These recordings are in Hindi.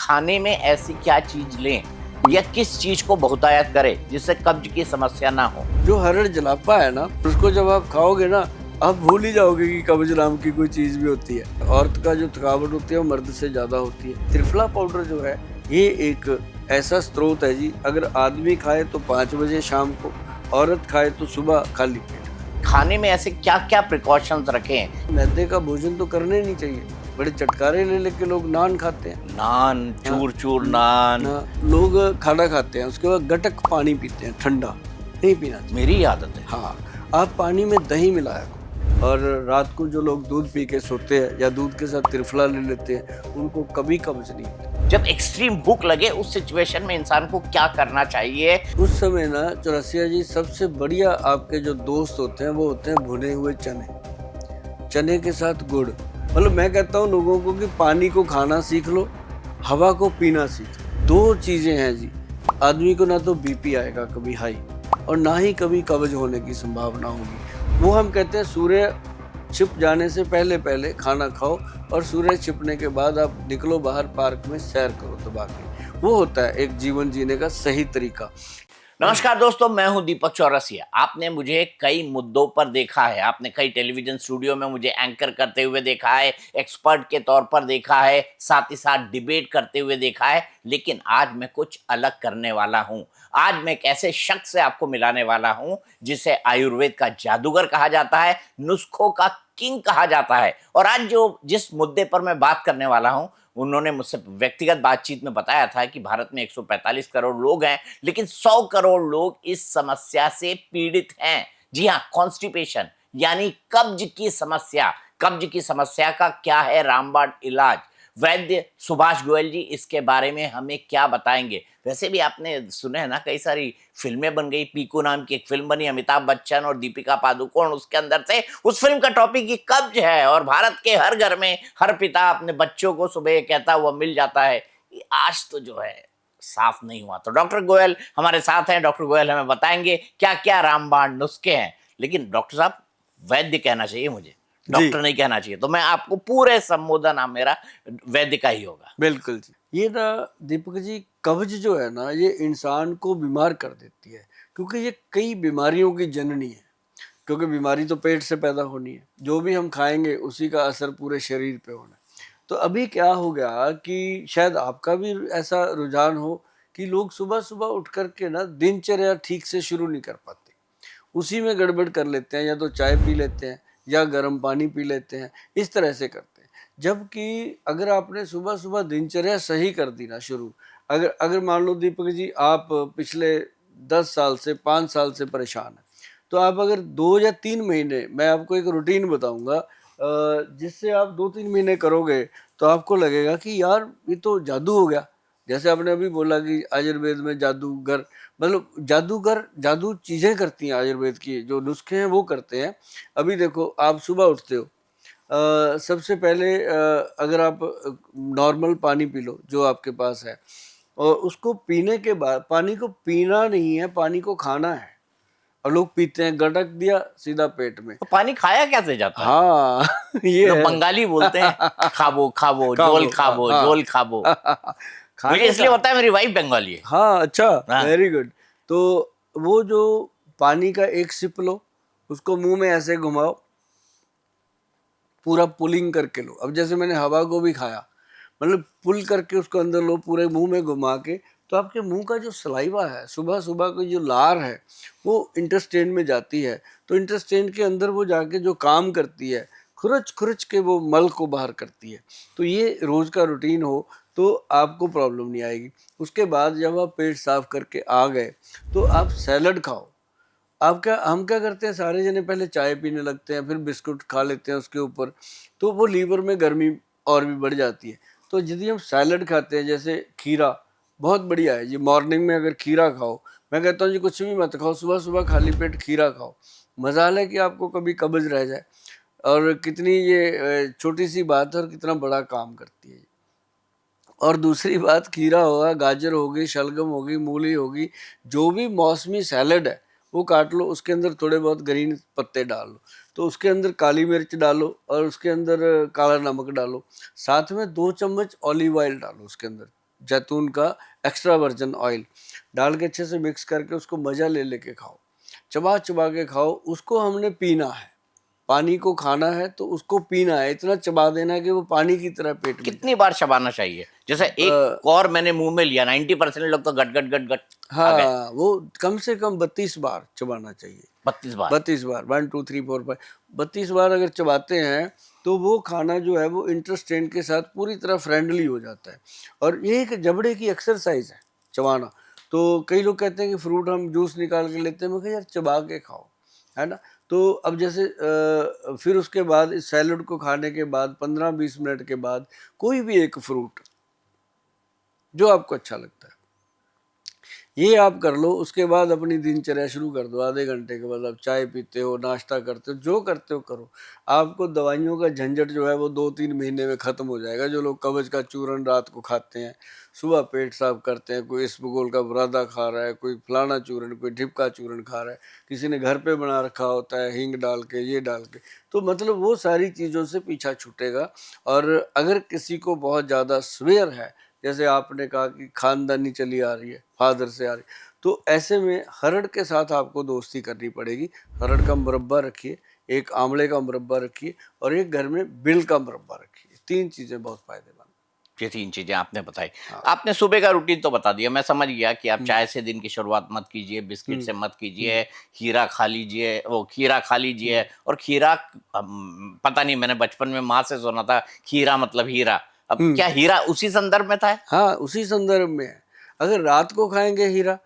खाने में ऐसी क्या चीज लें या किस चीज को बहुतायत करें जिससे कब्ज की समस्या ना हो। जो हरड़ जलापा है ना, उसको जब आप खाओगे ना, आप भूल ही जाओगे कि कब्ज नाम की कोई चीज भी होती है। औरत का जो थकावट होती है वो मर्द से ज्यादा होती है। त्रिफला पाउडर जो है ये एक ऐसा स्रोत है जी, अगर आदमी खाए तो 5 बजे शाम को, औरत खाए तो सुबह खाली पेट। खाने में ऐसे क्या क्या प्रिकॉशंस रखें। मैदे का भोजन तो करना ही नहीं चाहिए। बड़े चटकारे ले लेके लोग नान खाते हैं। नान, चूर चूर नान। लोग खाना खाते हैं, उसके बाद गटक पानी पीते हैं, ठंडा नहीं पीना चाहिए। मेरी आदत है। हाँ, आप पानी में दही मिलाया करो। और रात को जो लोग दूध पी के सोते हैं या दूध के साथ त्रिफला ले लेते हैं, उनको कभी कब्ज नहीं होती। जब एक्सट्रीम भूख लगे उस सिचुएशन में इंसान को क्या करना चाहिए। उस समय ना चौरसिया जी, सबसे बढ़िया आपके जो दोस्त होते हैं वो होते हैं भुने हुए चने, चने के साथ गुड़। मतलब मैं कहता हूँ लोगों को कि पानी को खाना सीख लो, हवा को पीना सीख लो। 2 चीजें हैं जी, आदमी को ना तो बीपी आएगा कभी हाई, और ना ही कभी कब्ज होने की संभावना होगी। वो हम कहते हैं सूर्य छिप जाने से पहले पहले खाना खाओ, और सूर्य छिपने के बाद आप निकलो बाहर, पार्क में सैर करो दबा के। वो होता है एक जीवन जीने का सही तरीका। नमस्कार दोस्तों, मैं हूं दीपक चौरसिया। आपने मुझे कई मुद्दों पर देखा है, आपने कई टेलीविजन स्टूडियो में मुझे एंकर करते हुए देखा है, एक्सपर्ट के तौर पर देखा है, साथ ही साथ डिबेट करते हुए देखा है। लेकिन आज मैं कुछ अलग करने वाला हूं। आज मैं एक ऐसे शख्स से आपको मिलाने वाला हूं जिसे आयुर्वेद का जादूगर कहा जाता है, नुस्खों का किंग कहा जाता है। और आज जिस मुद्दे पर मैं बात करने वाला हूं, उन्होंने मुझसे व्यक्तिगत बातचीत में बताया था कि भारत में 145 करोड़ लोग हैं, लेकिन 100 करोड़ लोग इस समस्या से पीड़ित हैं। जी हाँ, कॉन्स्टिपेशन यानी कब्ज की समस्या। कब्ज की समस्या का क्या है रामबाण इलाज। वैद्य सुभाष गोयल जी इसके बारे में हमें क्या बताएंगे। वैसे भी आपने सुने हैं ना, कई सारी फिल्में बन गई। पीकू नाम की एक फिल्म बनी, अमिताभ बच्चन और दीपिका पादुकोण उसके अंदर से। उस फिल्म का टॉपिक ही कब्ज है, और भारत के हर घर में हर पिता अपने बच्चों को सुबह कहता हुआ मिल जाता है। ये आज तो जो है साफ नहीं हुआ। तो डॉक्टर गोयल हमारे साथ हैं। डॉक्टर गोयल हमें बताएंगे क्या क्या रामबाण नुस्खे हैं। लेकिन डॉक्टर साहब, वैद्य कहना चाहिए मुझे, जी डॉक्टर नहीं कहना चाहिए। तो मैं आपको पूरे संबोधन आप मेरा वैद्य का ही होगा। बिल्कुल जी। ये ना दीपक जी, कब्ज जो है ना, ये इंसान को बीमार कर देती है, क्योंकि ये कई बीमारियों की जननी है। क्योंकि बीमारी तो पेट से पैदा होनी है, जो भी हम खाएंगे उसी का असर पूरे शरीर पे होना है। तो अभी क्या हो गया कि शायद आपका भी ऐसा रुझान हो कि लोग सुबह सुबह उठ करके ना दिनचर्या ठीक से शुरू नहीं कर पाते, उसी में गड़बड़ कर लेते हैं। या तो चाय पी लेते हैं या गर्म पानी पी लेते हैं, इस तरह से करते हैं। जबकि अगर आपने सुबह सुबह दिनचर्या सही कर दी ना शुरू, अगर अगर मान लो दीपक जी, आप पिछले 10 साल से 5 साल से परेशान हैं, तो आप अगर 2 या 3 महीने, मैं आपको एक रूटीन बताऊंगा जिससे आप 2-3 महीने करोगे तो आपको लगेगा कि यार ये तो जादू हो गया। जैसे आपने अभी बोला कि आयुर्वेद में जादूगर, मतलब जादूगर जादू चीजें करती हैं। आयुर्वेद की जो नुस्खे हैं वो करते हैं। अभी देखो, आप सुबह उठते हो, सबसे पहले अगर आप नॉर्मल पानी पी लो जो आपके पास है, और उसको पीने के बाद, पानी को पीना नहीं है, पानी को खाना है। और लोग पीते हैं, गटक दिया सीधा पेट में। तो पानी खाया कैसे जाता है। हाँ ये लोग है। बंगाली बोलते हैं, खाबो खाबो जोल खाबो हाँ जोल खाबो। मुझे खाने इसलिए का। पता है, मेरी वाइफ बंगाली है। हाँ अच्छा, हाँ। Very good. तो वो जो पानी का एक सिप लो, उसको मुंह में ऐसे घुमाओ, पूरा पुलिंग करके लो। अब जैसे मैंने हवा को भी खाया, मतलब पुल करके उसको अंदर लो, पूरे मुंह में घुमा के। तो आपके मुंह का जो सलाइवा है, सुबह सुबह की जो लार है, वो इंटेस्टाइन में जाती है। तो इंटेस्टाइन के अंदर वो जाके जो काम करती है, खुरच खुरच के वो मल को बाहर करती है। तो ये रोज का रूटीन हो तो आपको प्रॉब्लम नहीं आएगी। उसके बाद जब आप पेट साफ करके आ गए, तो आप सैलड खाओ। हम क्या करते हैं, सारे जने पहले चाय पीने लगते हैं, फिर बिस्कुट खा लेते हैं उसके ऊपर, तो वो लीवर में गर्मी और भी बढ़ जाती है। तो यदि हम सैलड खाते हैं, जैसे खीरा बहुत बढ़िया है जी, मॉर्निंग में अगर खीरा खाओ, मैं कहता हूँ जी कुछ भी मत खाओ, सुबह सुबह खाली पेट खीरा खाओ। मजाल है कि आपको कभी कब्ज रह जाए। और कितनी ये छोटी सी बात है और कितना बड़ा काम करती है। और दूसरी बात, खीरा होगा, गाजर होगी, शलगम होगी, मूली होगी, जो भी मौसमी सैलड है वो काट लो, उसके अंदर थोड़े बहुत ग्रीन पत्ते डाल लो, तो उसके अंदर काली मिर्च डालो और उसके अंदर काला नमक डालो, साथ में 2 चम्मच ऑलिव ऑयल डालो उसके अंदर, जैतून का एक्स्ट्रा वर्जिन ऑयल डाल के अच्छे से मिक्स करके उसको मजा ले लेके खाओ, चबा चबा के खाओ। उसको हमने पीना है, पानी को खाना है तो उसको पीना है, इतना चबा देना है कि वो पानी की तरह पेट में कितनी बार चबाना चाहिए? जैसे एक और मैंने मुंह में लिया, 90% लोग तो गट गट गट गट खा गए। हाँ, वो कम से कम 32 बार चबाना चाहिए। 32 बार? 32 बार, 1 2 3 4 5, 32 बार अगर चबाते हैं तो वो खाना जो है वो इंटेस्टाइन के साथ पूरी तरह फ्रेंडली हो जाता है। और ये एक जबड़े की एक्सरसाइज है चबाना। तो कई लोग कहते हैं कि फ्रूट हम जूस निकाल के लेते हैं, मैं कहा यार चबा के खाओ, है ना। तो अब जैसे फिर उसके बाद इस सैलड को खाने के बाद 15-20 मिनट के बाद कोई भी एक फ्रूट जो आपको अच्छा लगता है ये आप कर लो। उसके बाद अपनी दिनचर्या शुरू कर दो। आधे घंटे के बाद आप चाय पीते हो, नाश्ता करते हो, जो करते हो करो। आपको दवाइयों का झंझट जो है वो 2-3 महीने में ख़त्म हो जाएगा। जो लोग कब्ज का चूरन रात को खाते हैं, सुबह पेट साफ करते हैं, कोई इसबगोल का बुरादा खा रहा है, कोई फलाना चूरन, कोई ढिपका चूरन खा रहा है, किसी ने घर पे बना रखा होता है हींग डाल के, ये डाल के, तो मतलब वो सारी चीज़ों से पीछा छूटेगा। और अगर किसी को बहुत ज़्यादा स्वेयर है, जैसे आपने कहा कि खानदानी चली आ रही है, फादर से आ रही, तो ऐसे में हरड़ के साथ आपको दोस्ती करनी पड़ेगी। हरड़ का मुरब्बा रखिए, एक आंवले का मुरब्बा रखिए और एक घर में बिल का मुरब्बा रखिए। 3 चीज़ें बहुत फायदेमंद। ये 3 चीजें आपने बताई। हाँ। आपने सुबह का रूटीन तो बता दिया, मैं समझ गया कि आप चाय से दिन की शुरुआत मत कीजिए, बिस्किट से मत कीजिए, खीरा खा लीजिए, वो खीरा खा लीजिए। और खीरा पता नहीं, मैंने बचपन में माँ से सुना था खीरा मतलब हीरा। अब क्या हीरा उसी संदर्भ में था? हाँ, उसी संदर्भ में है। अगर रात को खाएंगे हीरा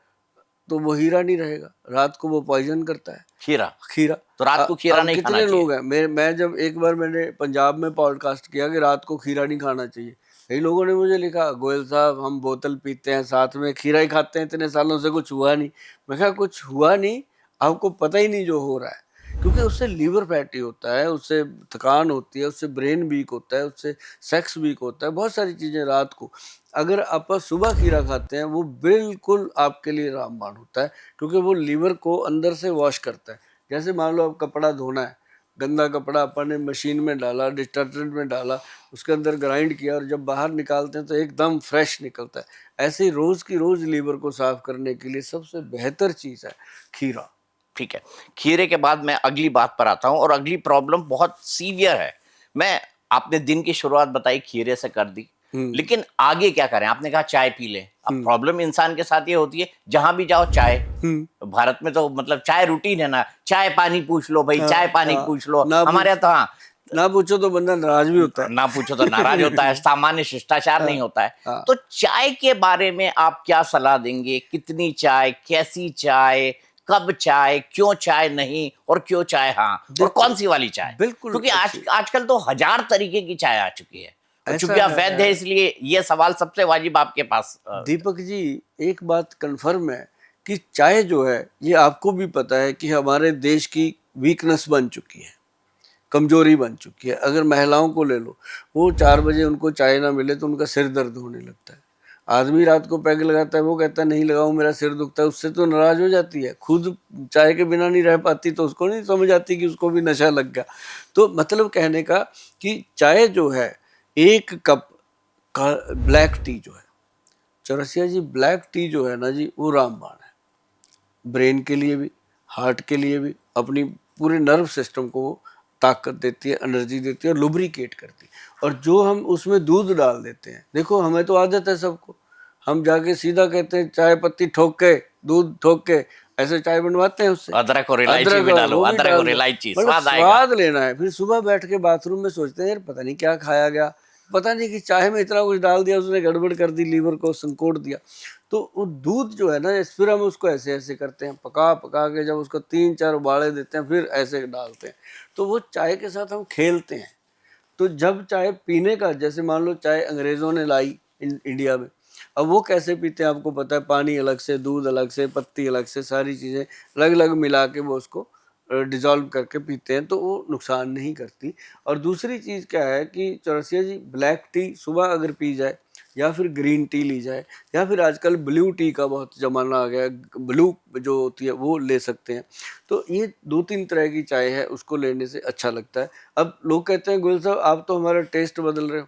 तो वो हीरा नहीं रहेगा, रात को वो पॉइजन करता है खीरा? खीरा। तो रात को खीरा अब नहीं खाना कितने चाहिए? लोग हैं, मैं जब एक बार मैंने पंजाब में पॉडकास्ट किया कि रात को खीरा नहीं खाना चाहिए, कई लोगों ने मुझे लिखा गोयल साहब हम बोतल पीते हैं साथ में खीरा ही खाते हैं, इतने सालों से कुछ हुआ नहीं। मैं कहा कुछ हुआ नहीं, आपको पता ही नहीं जो हो रहा है। क्योंकि उससे लीवर फैटी होता है, उससे थकान होती है, उससे ब्रेन वीक होता है, उससे सेक्स वीक होता है, बहुत सारी चीज़ें। रात को अगर आप सुबह खीरा खाते हैं वो बिल्कुल आपके लिए रामबाण होता है, क्योंकि वो लीवर को अंदर से वॉश करता है। जैसे मान लो आप कपड़ा धोना है, गंदा कपड़ा अपन ने मशीन में डाला, डिटर्जेंट में डाला, उसके अंदर ग्राइंड किया और जब बाहर निकालते हैं तो एकदम फ्रेश निकलता है। ऐसे ही रोज़ की रोज़ लीवर को साफ करने के लिए सबसे बेहतर चीज़ है खीरा। ठीक है। खीरे के बाद मैं अगली बात पर आता हूँ, और अगली प्रॉब्लम बहुत सीवियर है। मैं आपने दिन की शुरुआत बताई खीरे से कर दी, लेकिन आगे क्या करें? आपने कहा चाय पी लें। अब प्रॉब्लम इंसान के साथ ये होती है, जहां भी जाओ चाय। भारत में तो मतलब चाय रूटीन है ना, चाय पानी पूछ लो भाई, चाय पानी पूछ लो। ना हमारे यहाँ तो हाँ, ना पूछो तो बंदा नाराज भी होता है। ना पूछो तो नाराज होता है, सामान्य शिष्टाचार नहीं होता है। हाँ। तो चाय के बारे में आप क्या सलाह देंगे? कितनी चाय, कैसी चाय, कब चाय, क्यों चाय नहीं, और क्यों चाय हाँ, और कौन सी वाली चाय? बिल्कुल क्योंकि अच्छी। आजकल तो 1000 तरीके की चाय आ चुकी है। और ऐसा चूंकि आप वैद्य है, इसलिए ये सवाल सबसे वाजिब आपके पास। दीपक जी, एक बात कंफर्म है कि चाय जो है ये आपको भी पता है कि हमारे देश की वीकनेस बन चुकी है, कमजोरी बन चुकी है। अगर महिलाओं को ले लो, वो 4 बजे उनको चाय ना मिले तो उनका सिर दर्द होने लगता है। आदमी रात को पैग लगाता है, वो कहता है नहीं लगाऊं मेरा सिर दुखता है, उससे तो नाराज हो जाती है। खुद चाय के बिना नहीं रह पाती तो उसको नहीं समझ आती कि उसको भी नशा लग गया। तो मतलब कहने का कि चाय जो है, एक कप का ब्लैक टी जो है, चौरसिया जी, ब्लैक टी जो है ना जी, वो रामबाण है। ब्रेन के लिए भी, हार्ट के लिए भी, अपनी पूरे नर्व सिस्टम को ताकत देती है, एनर्जी देती है और लुब्रिकेट करती है। और जो हम उसमें दूध डाल देते हैं, देखो हमें तो आदत है सबको, हम जाके सीधा कहते हैं चाय पत्ती ठोक के, दूध ठोक के ऐसे चाय बनवाते हैं उससे। अदरक और इलायची अदरक भी और डालो, वो भी अदरक डाल और दो, इलायची, मतलब स्वाद आएगा। स्वाद लेना है। फिर सुबह बैठ के बाथरूम में सोचते हैं यार पता नहीं क्या खाया गया, पता नहीं कि चाय में इतना कुछ डाल दिया, उसने गड़बड़ कर दी, लीवर को संकोच दिया। तो वो दूध जो है ना, फिर हम उसको ऐसे ऐसे करते हैं, पका पका के जब उसको 3-4 उबाले देते हैं, फिर ऐसे डालते हैं। तो वो चाय के साथ हम खेलते हैं। तो जब चाय पीने का, जैसे मान लो चाय अंग्रेज़ों ने लाई इंडिया में, अब वो कैसे पीते हैं आपको पता है, पानी अलग से, दूध अलग से, पत्ती अलग से, सारी चीज़ें अलग अलग मिला के वो उसको डिज़ोल्व करके पीते हैं, तो वो नुकसान नहीं करती। और दूसरी चीज़ क्या है कि चौरसिया जी, ब्लैक टी सुबह अगर पी जाए, या फिर ग्रीन टी ली जाए, या फिर आजकल ब्लू टी का बहुत ज़माना आ गया है, ब्लू जो होती है वो ले सकते हैं। तो ये 2-3 तरह की चाय है, उसको लेने से अच्छा लगता है। अब लोग कहते हैं गोयल साहब आप तो हमारा टेस्ट बदल रहे हो,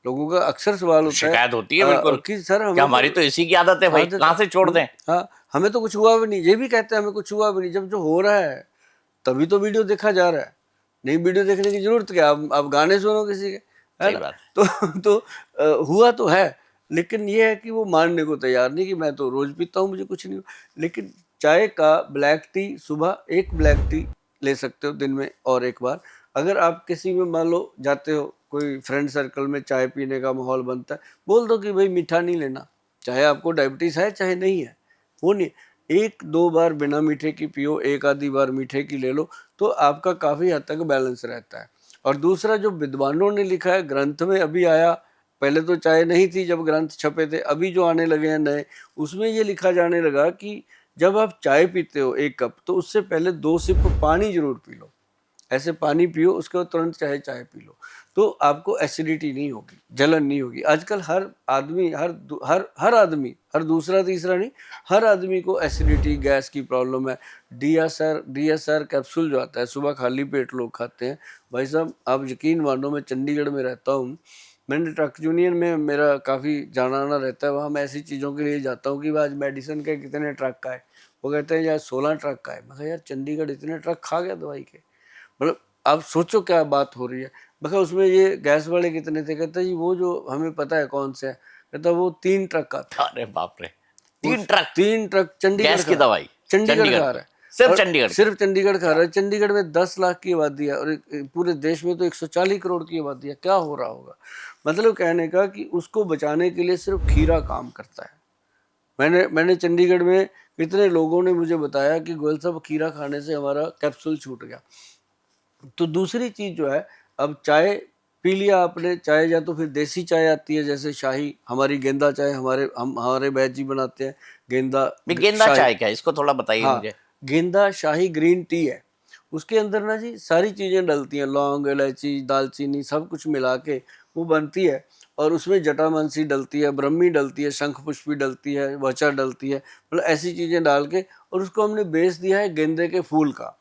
लोगों का अक्सर सवाल होता है शिकायत होती है बिल्कुल कि सर क्या हमें हमारी तो इसी की आदत है भाई, आदत कहाँ से छोड़ दें। हाँ, हमें तो कुछ हुआ भी नहीं, ये भी कहते हैं हमें कुछ हुआ भी नहीं। जब जो हो रहा है तभी तो वीडियो देखा जा रहा है, नहीं वीडियो देखने की जरूरत क्या, अब गाने सुनो किसी के, है सही ना। बात तो हुआ तो है, लेकिन ये है कि वो मानने को तैयार नहीं कि मैं तो रोज पीता हूँ, मुझे कुछ नहीं हुआ। लेकिन चाय का ब्लैक टी, सुबह एक ब्लैक टी ले सकते हो दिन में, और एक बार अगर आप किसी में मान लो जाते हो, कोई फ्रेंड सर्कल में चाय पीने का माहौल बनता है, बोल दो कि भाई मीठा नहीं लेना, चाहे आपको डायबिटीज है चाहे नहीं है, वो नहीं, एक दो बार बिना मीठे की पियो, एक आधी बार मीठे की ले लो, तो आपका काफी हद तक बैलेंस रहता है। और दूसरा जो विद्वानों ने लिखा है, ग्रंथ में अभी आया, पहले तो चाय नहीं थी जब ग्रंथ छपे थे, अभी जो आने लगे हैं नए, उसमें ये लिखा जाने लगा कि जब आप चाय पीते हो 1 कप, तो उससे पहले 2 सिप पानी जरूर पी लो, ऐसे पानी पियो, उसके बाद तुरंत चाहे चाय पी लो, तो आपको एसिडिटी नहीं होगी, जलन नहीं होगी। आजकल हर आदमी, हर आदमी, हर दूसरा तीसरा नहीं, हर आदमी को एसिडिटी, गैस की प्रॉब्लम है। डीएसआर कैप्सूल जो आता है, सुबह खाली पेट लोग खाते हैं। भाई साहब आप यकीन मानो, मैं चंडीगढ़ में रहता हूँ, मैंने ट्रक यूनियन में मेरा काफ़ी जाना आना रहता है, वहाँ मैं ऐसी चीज़ों के लिए जाता हूँ कि आज मेडिसिन के कितने ट्रक का है, वो कहते हैं यार 16 ट्रक का है। मैं कहा यार चंडीगढ़ इतने ट्रक खा गया दवाई के, मतलब आप सोचो क्या बात हो रही है। मैं कहा उसमें ये गैस वाले कितने थे, कहता जी वो जो हमें पता है कौन से है, कहता वो 3 ट्रक का था। अरे बाप रे, 3 ट्रक 3 ट्रक चंडीगढ़ गैस की का, दवाई चंडीगढ़ चंडीगढ़ खा पे, रहा है, सिर्फ और चंडीगढ़ का। सिर्फ चंडीगढ़ खा रहा है। चंडीगढ़ में 10 लाख की आबादी है, और पूरे देश में तो 140 करोड़ की आबादी है, क्या हो रहा होगा। मतलब कहने का कि उसको बचाने के लिए सिर्फ खीरा काम करता है। मैंने चंडीगढ़ में कितने लोगों ने मुझे बताया कि गोयल साहब खीरा खाने से हमारा कैप्सूल छूट गया। तो दूसरी चीज जो है, अब चाय पी लिया आपने, चाय या तो फिर देसी चाय आती है, जैसे शाही, हमारी गेंदा चाय, हमारे बैच जी बनाते हैं, गेंदा ये गेंदा शाही। चाय क्या है, इसको थोड़ा बताइए हाँ, मुझे। गेंदा शाही ग्रीन टी है, उसके अंदर ना जी सारी चीजें डलती हैं, लौंग, इलायची, दालचीनी, सब कुछ मिला के वो बनती है। और उसमें जटामांसी डलती है, ब्रह्मी डलती है, शंख पुष्पी डलती है, वचा डलती है, मतलब ऐसी चीजें डाल के, और उसको हमने बेच दिया है गेंदे के फूल का।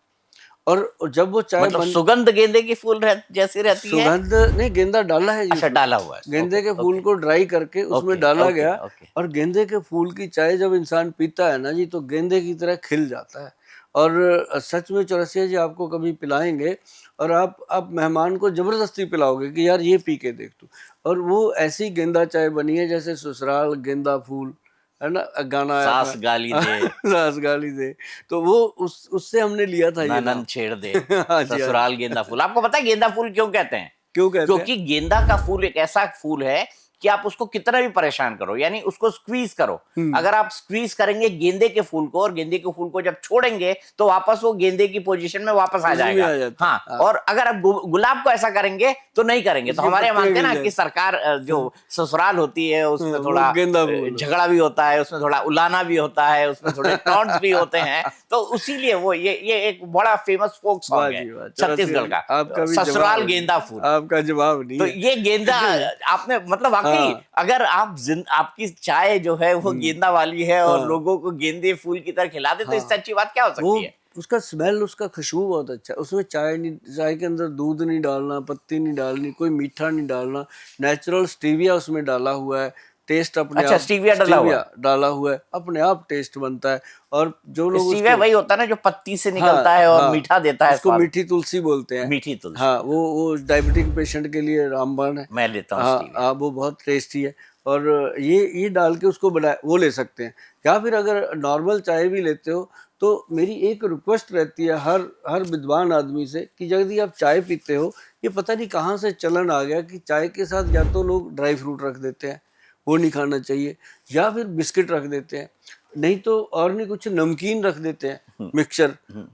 और जब वो चाय मतलब बन, सुगंध गेंदे की फूल जैसी रहती है। सुगंध नहीं, गेंदा डाला है जी अच्छा, उसमें, डाला हुआ है, ओके गेंदे के फूल ओके को ड्राई करके उसमें ओके डाला ओके गया। ओके। और गेंदे के फूल की चाय जब इंसान पीता है ना जी, तो गेंदे की तरह खिल जाता है। और सच में चौरसिया जी आपको कभी पिलाएंगे, और आप मेहमान को जबरदस्ती पिलाओगे कि यार ये पी के देख तू, और वो ऐसी गेंदा चाय बनी है जैसे ससुराल गेंदा फूल, है ना, गाना आया सास था। गाली दे, सास गाली दे, तो वो उससे हमने लिया था ये नाम। ननंद छेड़ दे, हाँ जी, हाँ जी। ससुराल गेंदा फूल। आपको पता है गेंदा फूल क्यों कहते हैं? क्यों कहते हैं? क्योंकि गेंदा का फूल एक ऐसा फूल है कि आप उसको कितना भी परेशान करो, यानी उसको स्क्वीज करो, अगर आप स्क्वीज करेंगे गेंदे के फूल को, और गेंदे के फूल को जब छोड़ेंगे तो वापस वो गेंदे की पोजीशन में वापस आ उसी में जाएगा। आ जाता है, हाँ, हाँ। और अगर आप गुलाब को ऐसा करेंगे तो नहीं करेंगे। तो उसकी हमारे यहाँ पत्तियां मानते हैं गिर ना जाए, कि सरकार जो ससुराल होती है उसमें वो थोड़ा गेंदा फूल हो। झगड़ा भी होता है, उसमें थोड़ा उलाना भी होता है, उसमें थोड़े टॉन्ट्स भी होते हैं, तो उसीलिए वो ये एक बड़ा फेमस फोक वाह सॉन्ग है जी वाह, चौरसिया छत्तीसगढ़ जी का, आपका भी ससुराल जवाब नहीं, गेंदा फूल। आपका जवाब नहीं तो है। ये गेंदा आपने मतलब वाकई, हाँ, अगर आपकी चाय जो है वो गेंदा वाली है और हाँ, लोगों को गेंदे फूल की तरह खिला दे, तो इससे हाँ, अच्छी बात क्या हो वो सकती है? उसका स्मेल, उसका खुशबू बहुत अच्छा है। उसमें चाय नहीं, चाय के अंदर दूध नहीं डालना, पत्ती नहीं डालनी, कोई मीठा नहीं डालना, नेचुरल स्टीविया उसमें डाला हुआ है, टेस्ट अपने अच्छा, आप, स्टीविया डला हुआ स्टीविया है। डाला हुआ है, अपने आप टेस्ट बनता है। और जो लोग स्टीविया उसको, वही होता है ना जो पत्ती से हाँ निकलता है और हाँ, मीठा देता है उसको स्वाद। मीठी तुलसी बोलते हैं। मीठी तुलसी। हाँ, वो डायबिटिक पेशेंट के लिए रामबाण है। मैं लेता हूँ हाँ स्टीविया। हाँ, वो बहुत टेस्टी है। और ये डाल के उसको बना, वो ले सकते हैं। या फिर अगर नॉर्मल चाय भी लेते हो, तो मेरी एक रिक्वेस्ट रहती है हर हर विद्वान आदमी से कि यदि आप चाय पीते हो, ये पता नहीं कहाँ से चलन आ गया कि चाय के साथ या तो लोग ड्राई फ्रूट रख देते हैं, वो नहीं खाना चाहिए, या फिर बिस्किट रख देते हैं, नहीं तो और नहीं कुछ नमकीन रख देते हैं, मिक्सचर,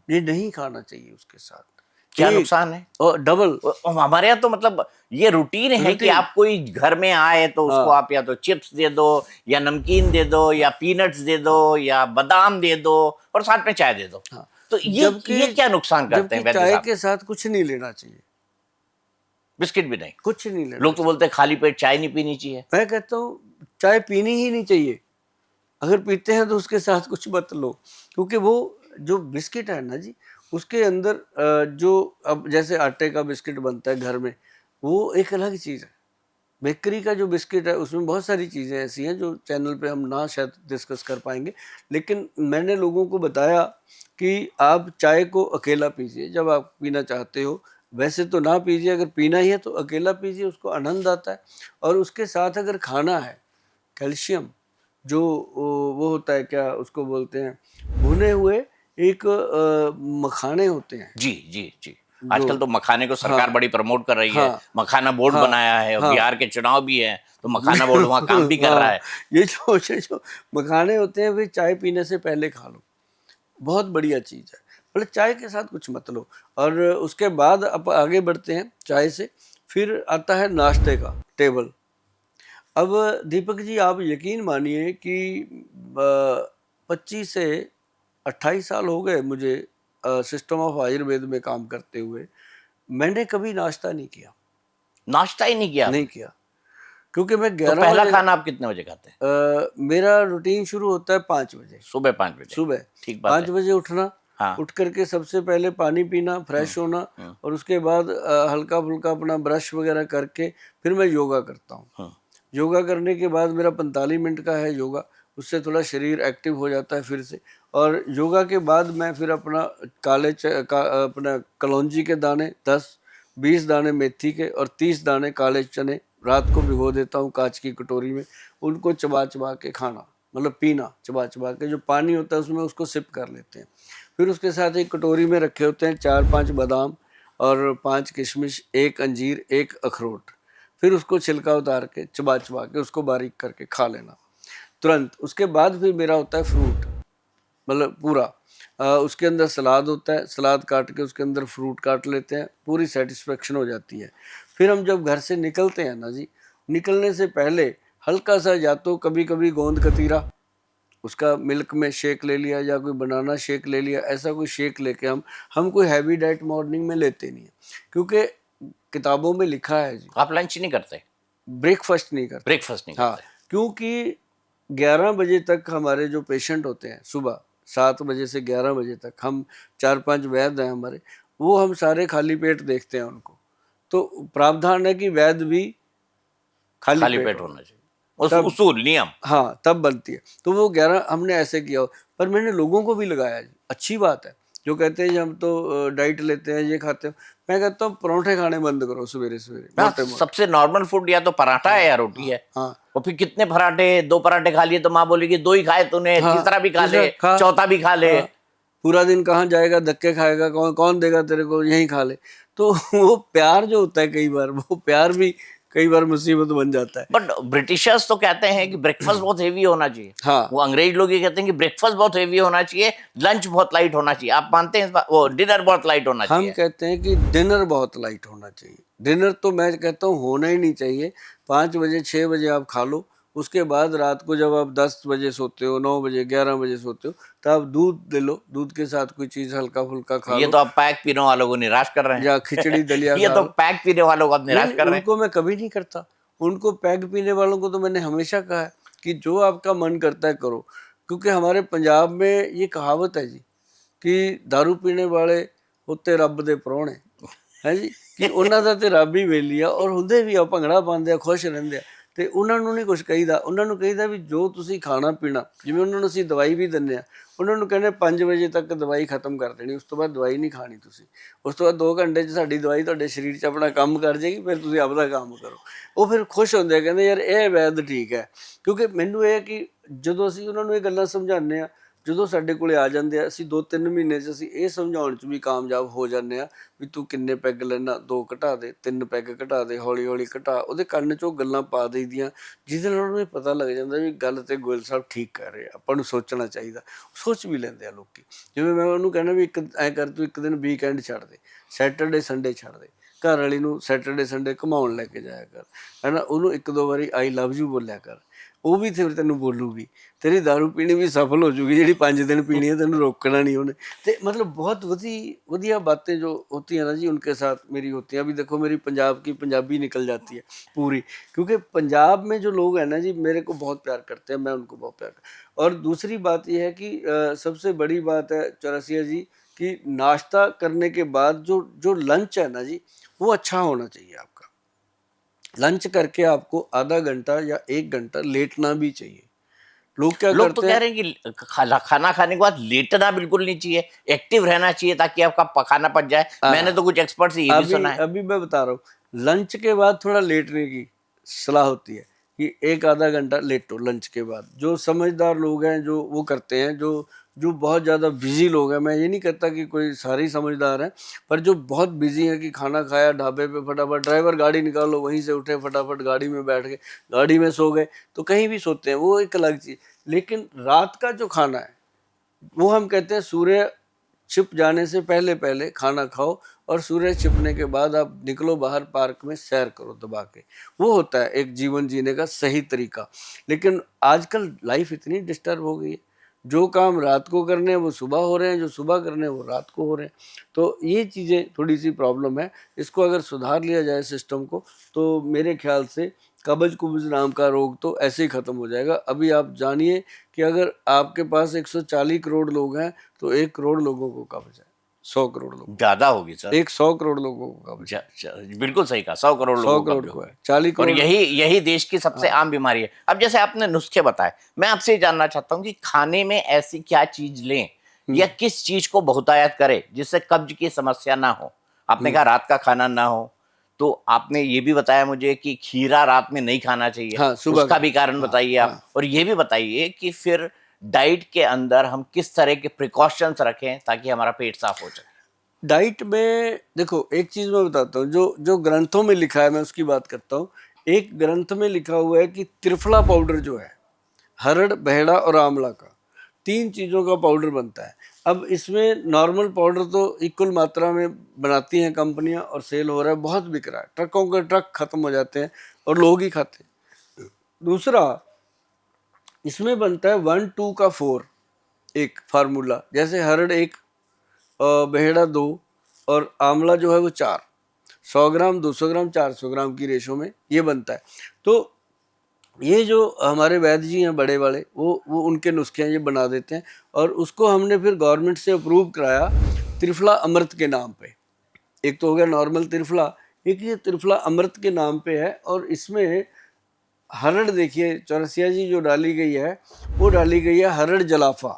ये नहीं खाना चाहिए उसके साथ। क्या एक नुकसान है? और डबल हमारे यहाँ तो मतलब ये रूटीन है कि रूटीन। आप कोई घर में आए तो उसको हाँ, आप या तो चिप्स दे दो, या नमकीन दे दो, या पीनट्स दे दो, या बादाम दे दो, और साथ में चाय दे दो। हाँ, तो ये क्या नुकसान करते जबकि हैं वैद्य चाय साहब? के साथ कुछ नहीं लेना चाहिए, बिस्किट भी नहीं? कुछ नहीं लेना लोग तो चाहिए। बोलते हैं खाली पेट चाय नहीं पीनी चाहिए। मैं कहता हूँ चाय पीनी ही नहीं चाहिए, अगर पीते हैं तो उसके साथ कुछ मत लो, क्योंकि वो जो बिस्किट है ना जी, उसके अंदर जो अब जैसे आटे का बिस्किट बनता है घर में, वो एक अलग चीज़ है, बेकरी का जो बिस्किट है उसमें बहुत सारी चीज़ें ऐसी हैं जो चैनल पे हम ना शायद डिस्कस कर पाएंगे, लेकिन मैंने लोगों को बताया कि आप चाय को अकेला पीजिए जब आप पीना चाहते हो, वैसे तो ना पीजिए, अगर पीना ही है तो अकेला पीजिए, उसको आनंद आता है। और उसके साथ अगर खाना है, कैल्शियम जो वो होता है, क्या उसको बोलते हैं, भुने हुए एक मखाने होते हैं जी जी जी। जो, आजकल तो मखाने को हाँ सरकार बड़ी प्रमोट कर रही है, हाँ मखाना बोर्ड हाँ बनाया है, और हाँ बिहार के चुनाव भी है तो मखाना बोर्ड वहाँ काम भी कर रहा हाँ, है। ये जो मखाने होते हैं वे चाय पीने से पहले खा लो, बहुत बढ़िया चीज़ है। मतलब चाय के साथ कुछ मत लो। और उसके बाद अब आगे बढ़ते हैं चाय से, फिर आता है नाश्ते का टेबल। अब दीपक जी आप यकीन मानिए कि 25 से 28 साल हो गए मुझे सिस्टम ऑफ आयुर्वेद में काम करते हुए, मैंने कभी नाश्ता नहीं किया, नाश्ता ही नहीं किया नहीं आपने? किया, क्योंकि मैं तो 11 पहला बजे खाना आप कितने बजे खाते हैं? मेरा रूटीन शुरू होता है 5 बजे सुबह 5 बजे? सुबह। ठीक बात 5 है। बजे उठना, हाँ। उठ करके सबसे पहले पानी पीना, फ्रेश होना, हम्म, और उसके बाद हल्का फुल्का अपना ब्रश वगैरह करके फिर मैं योगा करता हूँ। हम्म, योगा करने के बाद मेरा 45 मिनट का है योगा, उससे थोड़ा शरीर एक्टिव हो जाता है फिर से। और योगा के बाद मैं फिर अपना अपना कलौंजी के दाने 10-20 दाने मेथी के और 30 दाने काले चने रात को भिगो देता हूँ कांच की कटोरी में, उनको चबा चबा के खाना, मतलब पीना चबा चबा के, जो पानी होता है उसमें उसको सिप कर लेते हैं। फिर उसके साथ एक कटोरी में रखे होते हैं 4-5 बादाम और 5 किशमिश, 1 अंजीर, 1 अखरोट। फिर उसको छिलका उतार के चबा चबा के उसको बारीक करके खा लेना तुरंत। उसके बाद फिर मेरा होता है फ्रूट, मतलब पूरा उसके अंदर सलाद होता है, सलाद काट के उसके अंदर फ्रूट काट लेते हैं, पूरी सेटिस्फेक्शन हो जाती है। फिर हम जब घर से निकलते हैं ना जी, निकलने से पहले हल्का सा या तो कभी कभी गोंद कतीरा, उसका मिल्क में शेक ले लिया, या कोई बनाना शेक ले लिया, ऐसा कोई शेक लेके हम कोई हैवी डाइट मॉर्निंग में लेते नहीं है, क्योंकि किताबों में लिखा है जी, आप लंच नहीं करते? ब्रेकफास्ट नहीं करते। ब्रेकफास्ट नहीं हाँ, करते? क्योंकि 11 बजे तक हमारे जो पेशेंट होते हैं, सुबह 7 बजे से 11 बजे तक, हम 4-5 वैद्य हैं हमारे, वो हम सारे खाली पेट देखते हैं उनको। तो प्रावधान है कि वैद्य भी खाली खाली पेट पेट होना होना चाहिए, तब, उसूल नियम। हाँ तब बनती है। तो वो 11 हमने ऐसे किया। पर मैंने लोगों को भी लगाया जी, अच्छी बात है। जो कहते हैं जी हम तो डाइट लेते हैं, ये खाते हैं, मैं कहता हूँ परोठे खाने बंद करो सवेरे सवेरे, हाँ, मोटे मोटे। सबसे नॉर्मल फूड या तो पराठा है या रोटी हाँ है। हाँ और फिर कितने पराठे, 2 पराठे खा लिए तो माँ बोलेगी 2 ही खाए तूने, हाँ, तीसरा भी खा तीसरा ले, खा, चौथा भी खा ले। हाँ, पूरा दिन कहाँ जाएगा, धक्के खाएगा, कौन कौन देगा तेरे को, यहीं खा ले। तो वो प्यार जो होता है, कई बार वो प्यार भी कई बार मुसीबत बन जाता है। बट ब्रिटिशर्स तो कहते हैं कि ब्रेकफास्ट बहुत हेवी होना चाहिए। हाँ, वो अंग्रेज लोग ये कहते हैं कि ब्रेकफास्ट बहुत हेवी होना चाहिए, लंच बहुत लाइट होना चाहिए। आप मानते हैं इस बात? वो डिनर बहुत लाइट होना हम चाहिए? कहते हैं कि डिनर बहुत लाइट होना चाहिए। डिनर तो मैं कहता हूँ होना ही नहीं चाहिए। 5 बजे 6 बजे आप खा लो, उसके बाद रात को जब आप 10 बजे सोते हो, 9 बजे 11 बजे सोते हो, तो आप दूध ले लो, दूध के साथ कोई चीज़ हल्का फुल्का खा ये लो, तो आप पैक पीने वालों को निराश कर रहे या हैं। खिचड़ी दलिया ये खा तो लो। पैक पीने वालों को आप नहीं निराश नहीं, कर रहे हैं। उनको मैं कभी नहीं करता। उनको पैग पीने वालों को तो मैंने हमेशा कहा है कि जो आपका मन करता है करो। क्योंकि हमारे पंजाब में ये कहावत है जी कि दारू पीने वाले होते रब दे ਪ੍ਰਾਹੁਣੇ ਹੈ ਜੀ, ਕਿ ਉਹਨਾਂ ਦਾ ਤੇ ਰੱਬ ਹੀ ਵੇਲੀ ਆ, ਔਰ ਹੁੰਦੇ ਵੀ ਆ, ਭੰਗੜਾ ਪਾਉਂਦੇ ਆ, ਖੁਸ਼ ਰਹਿੰਦੇ ਆ। ਤੇ ਉਹਨਾਂ ਨੂੰ ਨਹੀਂ ਕੁਝ ਕਹੀਦਾ, ਉਹਨਾਂ ਨੂੰ ਕਹੀਦਾ ਵੀ ਜੋ ਤੁਸੀਂ ਖਾਣਾ ਪੀਣਾ, ਜਿਵੇਂ ਉਹਨਾਂ ਨੂੰ ਅਸੀਂ ਦਵਾਈ ਵੀ ਦਿੰਦੇ ਆ, ਉਹਨਾਂ ਨੂੰ ਕਹਿੰਦੇ 5 ਵਜੇ ਤੱਕ ਦਵਾਈ ਖਤਮ ਕਰ ਦੇਣੀ, ਉਸ ਤੋਂ ਬਾਅਦ ਦਵਾਈ ਨਹੀਂ ਖਾਣੀ ਤੁਸੀਂ। ਉਸ ਤੋਂ ਬਾਅਦ 2 ਘੰਟੇ 'ਚ ਸਾਡੀ ਦਵਾਈ ਤੁਹਾਡੇ ਸਰੀਰ 'ਚ ਆਪਣਾ ਕੰਮ ਕਰ ਜਾਏਗੀ, ਫਿਰ ਤੁਸੀਂ ਆਪਦਾ ਕੰਮ ਕਰੋ। ਉਹ ਫਿਰ ਖੁਸ਼ ਹੁੰਦੇ ਆ, ਕਹਿੰਦੇ ਯਾਰ ਇਹ ਵੈਦ ਠੀਕ ਹੈ। ਕਿਉਂਕਿ ਮੈਨੂੰ ਇਹ ਕਿ ਜਦੋਂ ਅਸੀਂ ਉਹਨਾਂ ਨੂੰ ਇਹ ਗੱਲਾਂ ਸਮਝਾਉਂਦੇ ਆ, ਜਦੋਂ ਸਾਡੇ ਕੋਲੇ ਆ ਜਾਂਦੇ ਆ, ਅਸੀਂ 2-3 ਮਹੀਨੇ 'ਚ ਅਸੀਂ ਇਹ ਸਮਝਾਉਣ 'ਚ ਵੀ ਕਾਮਯਾਬ ਹੋ ਜਾਂਦੇ ਆ ਵੀ ਤੂੰ ਕਿੰਨੇ ਪੈਗ ਲੈਣਾ, 2 ਘਟਾ ਦੇ, 3 ਪੈਗ ਘਟਾ ਦੇ, ਹੌਲੀ ਹੌਲੀ ਘਟਾ। ਉਹਦੇ ਕੰਨ 'ਚੋਂ ਗੱਲਾਂ ਪਾ ਦੇਈਦੀਆਂ, ਜਿਹਦੇ ਨਾਲ ਉਹਨੂੰ ਇਹ ਪਤਾ ਲੱਗ ਜਾਂਦਾ ਵੀ ਗੱਲ ਤੇ ਗੋਇਲ ਸਾਹਿਬ ਠੀਕ ਕਰ ਰਹੇ ਆ, ਆਪਾਂ ਨੂੰ ਸੋਚਣਾ ਚਾਹੀਦਾ। ਸੋਚ ਵੀ ਲੈਂਦੇ ਆ ਲੋਕੀ। ਜਿਵੇਂ ਮੈਂ ਉਹਨੂੰ ਕਹਿਣਾ ਵੀ ਇੱਕ ਐਂ ਕਰ, ਤੂੰ ਇੱਕ ਦਿਨ ਵੀਕਐਂਡ ਛੱਡ ਦੇ, ਸੈਟਰਡੇ ਸੰਡੇ ਛੱਡ ਦੇ, ਘਰ ਵਾਲੀ ਨੂੰ ਸੈਟਰਡੇ ਸੰਡੇ ਘੁਮਾਉਣ ਲੈ ਕੇ ਜਾਇਆ ਕਰ, ਹੈ ਨਾ। ਉਹਨੂੰ 1-2 ਵਾਰੀ ਆਈ ਲਵ ਯੂ ਬੋਲਿਆ ਕਰ, ਉਹ ਵੀ ਫਿਰ ਤੈਨੂੰ ਬੋਲੂਗੀ। तेरी दारू पीनी भी सफल हो चुकी, जी 5 दिन पीनी है, तेन रोकना नहीं उन्हें। तो मतलब बहुत वधिया बातें जो होती हैं ना जी, उनके साथ मेरी होती हैं। अभी देखो मेरी पंजाब की पंजाबी निकल जाती है पूरी, क्योंकि पंजाब में जो लोग हैं ना जी, मेरे को बहुत प्यार करते हैं, मैं उनको बहुत प्यार करता। और दूसरी बात यह है कि सबसे बड़ी बात है चौरसिया जी कि नाश्ता करने के बाद जो जो लंच है ना जी, वो अच्छा होना चाहिए आपका। लंच करके आपको आधा घंटा या 1 घंटा लेटना भी चाहिए। लोग क्या लोग तो करते कह हैं, रहे हैं कि खाना खाने के बाद लेटना बिल्कुल नहीं चाहिए, एक्टिव रहना चाहिए ताकि आपका खाना पच जाए। मैंने तो कुछ एक्सपर्ट से ये भी अभी सुना है। अभी मैं बता रहा हूँ, लंच के बाद थोड़ा लेटने की सलाह होती है कि एक आधा घंटा लेटो लंच के बाद। जो समझदार लोग हैं जो वो करते हैं, जो जो बहुत ज़्यादा बिजी लोग हैं, मैं ये नहीं कहता कि कोई सारे ही समझदार हैं, पर जो बहुत बिजी हैं कि खाना खाया ढाबे पे फटाफट, ड्राइवर गाड़ी निकालो वहीं से उठे फटाफट गाड़ी में बैठ गए, गाड़ी में सो गए, तो कहीं भी सोते हैं, वो एक अलग चीज़। लेकिन रात का जो खाना है वो हम कहते हैं सूर्य छिप जाने से पहले पहले खाना खाओ, और सूर्य छिपने के बाद आप निकलो बाहर पार्क में सैर करो दबा के। वो होता है एक जीवन जीने का सही तरीका। लेकिन आजकल लाइफ इतनी डिस्टर्ब हो गई है, जो काम रात को करने हैं वो सुबह हो रहे हैं, जो सुबह करने हैं वो रात को हो रहे हैं। तो ये चीज़ें थोड़ी सी प्रॉब्लम है। इसको अगर सुधार लिया जाए सिस्टम को, तो मेरे ख्याल से कब्ज कुब्ज नाम का रोग तो ऐसे ही खत्म हो जाएगा। अभी आप जानिए कि अगर आपके पास 140 करोड़ लोग हैं तो 1 करोड़ लोगों को कब्ज है, 100 करोड़ लोगों ज्यादा होगी सर। को, 100 करोड़ लोगों को कब्ज है, बिल्कुल सही कहा, 100 करोड़ 100 लोगों को करोड़ कब्ज को है, होगी। 40 और करोड़ यही यही देश की सबसे हाँ। आम बीमारी है। अब जैसे आपने नुस्खे बताए, मैं आपसे ये जानना चाहता हूँ कि खाने में ऐसी क्या चीज लें या किस चीज को बहुतायत करें जिससे कब्ज की समस्या ना हो। आपने कहा रात का खाना ना हो, तो आपने ये भी बताया मुझे कि खीरा रात में नहीं खाना चाहिए, हाँ, सुबह उसका का। भी कारण हाँ, बताइए आप। हाँ। और ये भी बताइए कि फिर डाइट के अंदर हम किस तरह के प्रिकॉशंस रखें ताकि हमारा पेट साफ हो सके। डाइट में देखो एक चीज मैं बताता हूँ, जो जो ग्रंथों में लिखा है मैं उसकी बात करता हूँ। एक ग्रंथ में लिखा हुआ है कि त्रिफला पाउडर जो है, हरड़ बहेड़ा और आंवला का, 3 चीज़ों का पाउडर बनता है। अब इसमें नॉर्मल पाउडर तो इक्वल मात्रा में बनाती हैं कंपनियां और सेल हो रहा है, बहुत बिक रहा है, ट्रकों के ट्रक खत्म हो जाते हैं और लोग ही खाते हैं। दूसरा, इसमें बनता है 1 2 का 4, एक फार्मूला, जैसे हरड़ 1, बहेड़ा 2 और आंवला जो है वो 4, 100 ग्राम 200 ग्राम 400 ग्राम की रेशो में ये बनता है। तो ये जो हमारे वैद्य जी हैं बड़े वाले, वो उनके नुस्खे हैं, ये बना देते हैं, और उसको हमने फिर गवर्नमेंट से अप्रूव कराया त्रिफला अमृत के नाम पे। एक तो हो गया नॉर्मल त्रिफला, एक ये त्रिफला अमृत के नाम पे है, और इसमें हरड़ देखिए चौरसिया जी जो डाली गई है, वो डाली गई है हरड़ जलाफा।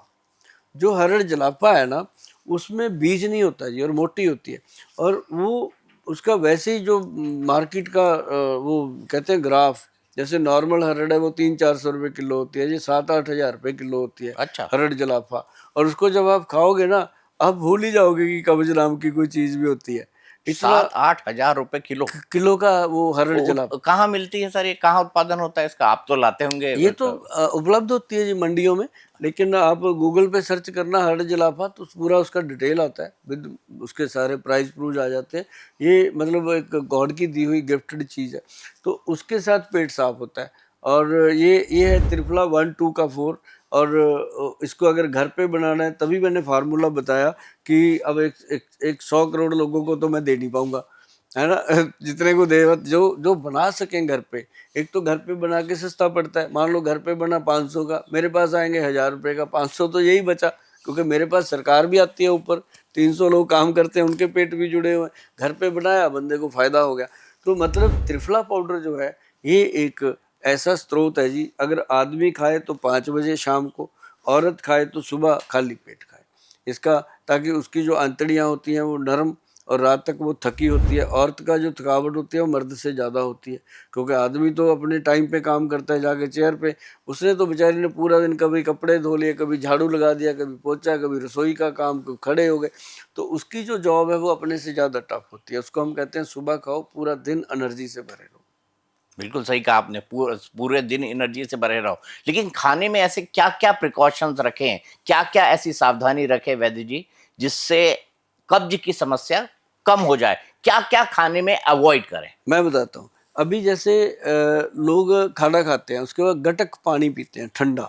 जो हरड़ जलाफा है ना, उसमें बीज नहीं होता जी, और मोटी होती है, और वो उसका वैसे ही जो मार्केट का वो कहते हैं ग्राफ, जैसे नॉर्मल हरड़ है वो 300-400 रुपये किलो होती है, ये 7-8 हज़ार रुपये किलो होती है अच्छा। हरड़ जलाफा। और उसको जब आप खाओगे ना, आप भूल ही जाओगे कि कब्ज नाम की कोई चीज़ भी होती है। इतना 7-8 हज़ार रुपए किलो। किलो का वो हरड़ जलाफा। कहाँ मिलती है सर, ये कहाँ उत्पादन होता है इसका? आप तो लाते होंगे ये तो उपलब्ध होती है जी मंडियों में, लेकिन आप गूगल पे सर्च करना हरड़ जलाफा तो पूरा उसका डिटेल आता है, विद उसके सारे प्राइस प्रूज आ जाते हैं। ये मतलब एक गॉड की दी हुई गिफ्टेड चीज़ है, तो उसके साथ पेट साफ होता है। और ये है त्रिफला 1 2 का 4। और इसको अगर घर पे बनाना है, तभी मैंने फार्मूला बताया कि अब एक 100 करोड़ लोगों को तो मैं दे नहीं पाऊंगा, है ना। जितने को दे, जो जो बना सकें घर पे। एक तो घर पे बना के सस्ता पड़ता है, मान लो घर पे बना 500 का, मेरे पास आएंगे 1000 रुपये का, 500 तो यही बचा, क्योंकि मेरे पास सरकार भी आती है ऊपर, 300 लोग काम करते हैं, उनके पेट भी जुड़े हुए हैं, घर पे बनाया बंदे को फायदा हो गया। तो मतलब त्रिफला पाउडर जो है, ये एक ऐसा स्रोत है जी, अगर आदमी खाए तो 5 बजे शाम को, औरत खाए तो सुबह खाली पेट खाए इसका, ताकि उसकी जो आंतड़ियाँ होती हैं वो नरम, और रात तक वो थकी होती है। औरत का जो थकावट होती है वो मर्द से ज़्यादा होती है, क्योंकि आदमी तो अपने टाइम पे काम करता है जाके चेयर पे, उसने तो बेचारी ने पूरा दिन कभी कपड़े धो लिए, कभी झाड़ू लगा दिया, कभी पोछा, कभी रसोई का काम, कभी खड़े हो गए, तो उसकी जो जॉब है वो अपने से ज़्यादा टफ होती है। उसको हम कहते हैं सुबह खाओ, पूरा दिन एनर्जी से भरे रहो। बिल्कुल सही कहा आपने, पूरे दिन एनर्जी से भरे रहो। लेकिन खाने में ऐसे क्या क्या प्रिकॉशंस रखें, क्या क्या ऐसी सावधानी रखें वैद्य जी, जिससे कब्ज की समस्या कम हो जाए? क्या क्या खाने में अवॉइड करें? मैं बताता हूँ, अभी जैसे लोग खाना खाते हैं उसके बाद गटक पानी पीते हैं, ठंडा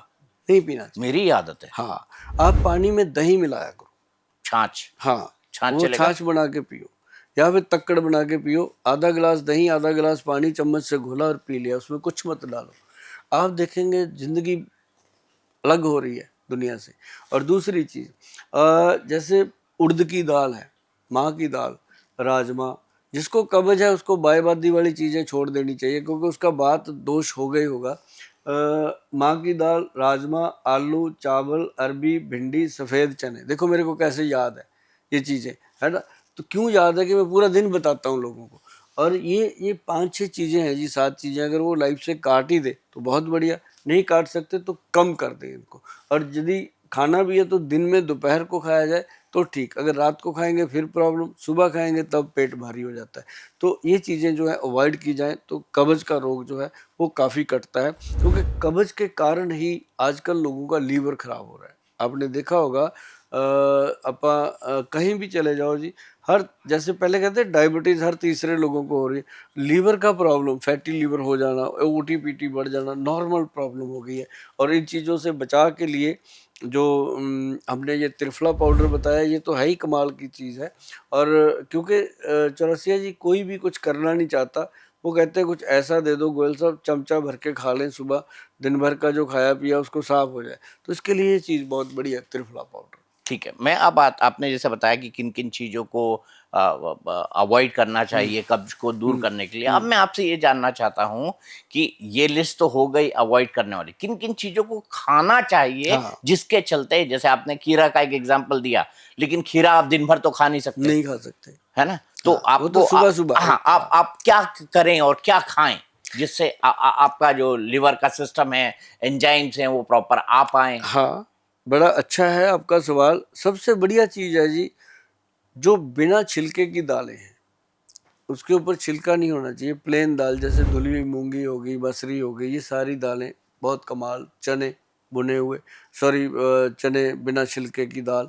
नहीं पीना चाहिए। मेरी आदत है। हाँ, आप पानी में दही मिलाया करो। छाछ। हाँ, छाछ वो चलेगा? छाछ बना के पियो, या फिर तक्कड़ बना के पियो। आधा गिलास दही, आधा गिलास पानी, चम्मच से घोला और पी लिया, उसमें कुछ मत डालो। आप देखेंगे जिंदगी अलग हो रही है दुनिया से। और दूसरी चीज़, जैसे उड़द की दाल है, माँ की दाल, राजमा, जिसको कब्ज है उसको बायबादी वाली चीज़ें छोड़ देनी चाहिए, क्योंकि उसका बात दोष हो गई होगा। माँ की दाल, राजमा, आलू, चावल, अरबी, भिंडी, सफ़ेद चने, देखो मेरे को कैसे याद है ये चीज़ें, है ना। तो क्यों याद है कि मैं पूरा दिन बताता हूँ लोगों को। और ये 5-6 चीज़ें हैं जी, 7 चीज़ें, अगर वो लाइफ से काट ही दे तो बहुत बढ़िया, नहीं काट सकते तो कम कर दे इनको। और यदि खाना भी है तो दिन में दोपहर को खाया जाए तो ठीक, अगर रात को खाएंगे फिर प्रॉब्लम, सुबह खाएंगे तब पेट भारी हो जाता है। तो ये चीज़ें जो है अवॉइड की जाए तो कब्ज का रोग जो है वो काफ़ी कटता है, क्योंकि कब्ज के कारण ही आजकल लोगों का लीवर खराब हो रहा है। आपने देखा होगा कहीं भी चले जाओ जी, हर, जैसे पहले कहते हैं डायबिटीज़ हर तीसरे लोगों को हो रही है, लीवर का प्रॉब्लम, फैटी लीवर हो जाना, ओटीपीटी बढ़ जाना नॉर्मल प्रॉब्लम हो गई है। और इन चीज़ों से बचा के लिए जो हमने ये त्रिफला पाउडर बताया, ये तो है ही कमाल की चीज़ है। और क्योंकि चौरसिया जी कोई भी कुछ करना नहीं चाहता, वो कहते हैं कुछ ऐसा दे दो गोयल साहब, चमचा भर के खा लें सुबह, दिन भर का जो खाया पिया उसको साफ हो जाए। तो इसके लिए ये चीज़ बहुत बढ़िया है त्रिफला पाउडर। ठीक है, मैं अब आपने जैसे बताया कि किन किन चीज़ों को अवॉइड करना चाहिए कब्ज को दूर करने के लिए। अब मैं आपसे ये जानना चाहता हूँ कि ये लिस्ट तो हो गई अवॉइड करने वाली, किन किन चीज़ों को खाना चाहिए हाँ, जिसके चलते, जैसे आपने खीरा का एक एग्जाम्पल दिया, लेकिन खीरा आप दिन भर तो खा नहीं सकते, नहीं खा सकते। है ना। तो हाँ, वो तो आपको सुबह-सुबह हाँ, एक, हाँ। आप क्या करें और क्या खाएं जिससे आपका जो लिवर का सिस्टम है, एंजाइम्स हैं, वो प्रॉपर आ पाए। हाँ, बड़ा अच्छा है आपका सवाल। सबसे बढ़िया चीज़ है जी, जो बिना छिलके की दालें हैं, उसके ऊपर छिलका नहीं होना चाहिए। प्लेन दाल जैसे धुली हुई मूंगी हो गई, मसूरी हो गई, ये सारी दालें बहुत कमाल। चने भुने हुए, सॉरी, चने बिना छिलके की दाल,